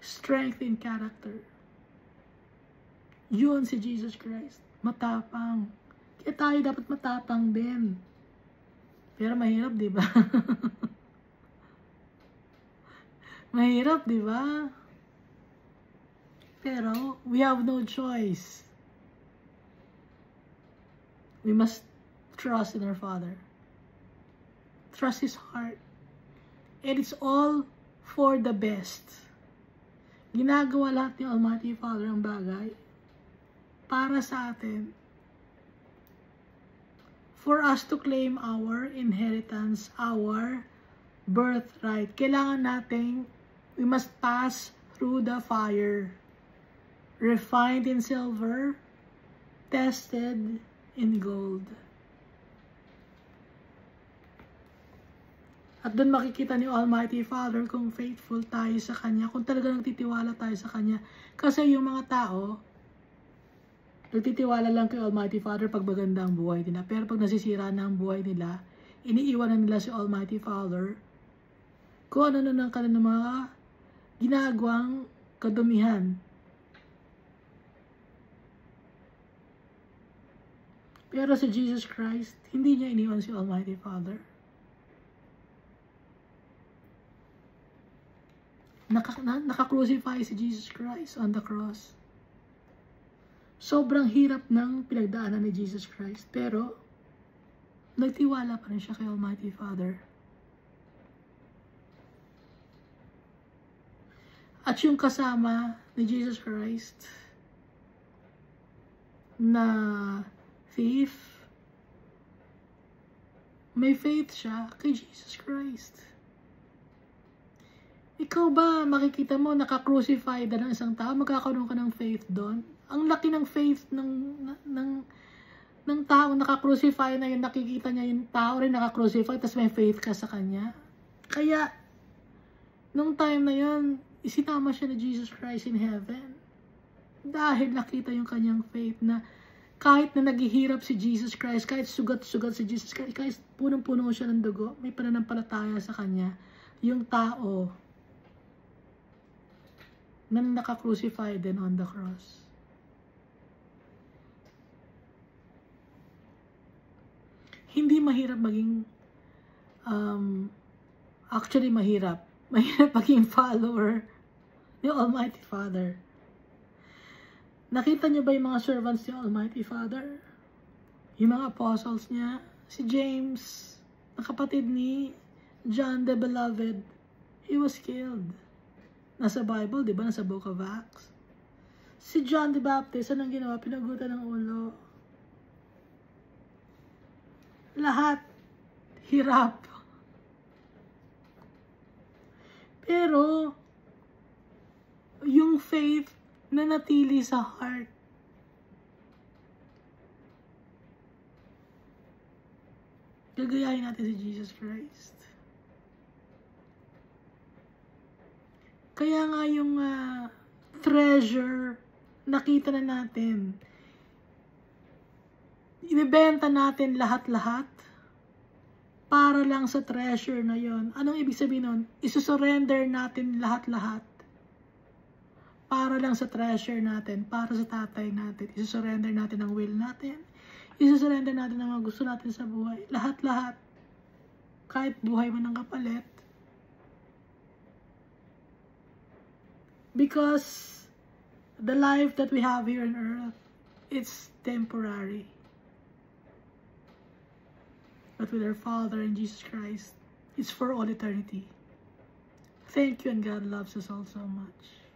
Strength in character. Yun si Jesus Christ. Matapang. Kaya tayo dapat matapang din. Pero mahirap, di ba? Mahirap, di ba? Pero we have no choice. We must trust in our Father. Trust His heart. And it's all for the best. Ginagawa lahat ni Almighty Father ang bagay para sa atin. For us to claim our inheritance, our birthright. Kailangan nating, we must pass through the fire. Refined in silver, tested in gold. At doon makikita ni Almighty Father kung faithful tayo sa Kanya, kung talagang nagtitiwala tayo sa Kanya. Kasi yung mga tao, nagtitiwala lang kay Almighty Father pag maganda ang buhay nila. Pero pag nasisira na ang buhay nila, iniiwanan nila si Almighty Father kung ano na ng kanilang mga ginagawang kadumihan. Pero si Jesus Christ, hindi niya iniwan si Almighty Father. Naka-crucify si Jesus Christ on the cross. Sobrang hirap ng pinagdaanan ni Jesus Christ, pero nagtiwala pa rin siya kay Almighty Father. At yung kasama ni Jesus Christ na thief, may faith siya kay Jesus Christ. Ikaw ba, makikita mo, naka-crucify na ng isang tao, magkakaroon ka ng faith doon? Ang laki ng faith ng tao naka-crucify na yun, nakikita niya yung tao rin naka-crucify, tapos may faith ka sa kanya. Kaya, nung time na yun, isinama siya ni Jesus Christ in heaven. Dahil nakita yung kanyang faith na kahit na naghihirap si Jesus Christ, kahit sugat-sugat si Jesus Christ, kahit punong-puno siya ng dugo, may pananampalataya sa kanya. Yung tao na naka-crucify din on the cross. Hindi mahirap maging, actually mahirap maging follower ni Almighty Father. Nakita niyo ba yung mga servants ni Almighty Father? Yung mga apostles niya, si James, na kapatid ni John the Beloved, he was killed. Nasa Bible, di ba? Nasa Book of Acts. Si John the Baptist, anong ginawa? Pinagutan ng ulo. Lahat, hirap. Pero, yung faith na natili sa heart, gagayahin natin si Jesus Christ. Kaya nga yung treasure, nakita na natin. Ibebenta natin lahat-lahat para lang sa treasure na yon. Anong ibig sabihin nun? Isusurrender natin lahat-lahat para lang sa treasure natin, para sa tatay natin. Isa-surrender natin ang will natin. Isa-surrender natin ang mga gusto natin sa buhay. Lahat-lahat. Kahit buhay man ang kapalit. Because the life that we have here on earth, it's temporary. But with our Father in Jesus Christ, it's for all eternity. Thank you, and God loves us all so much.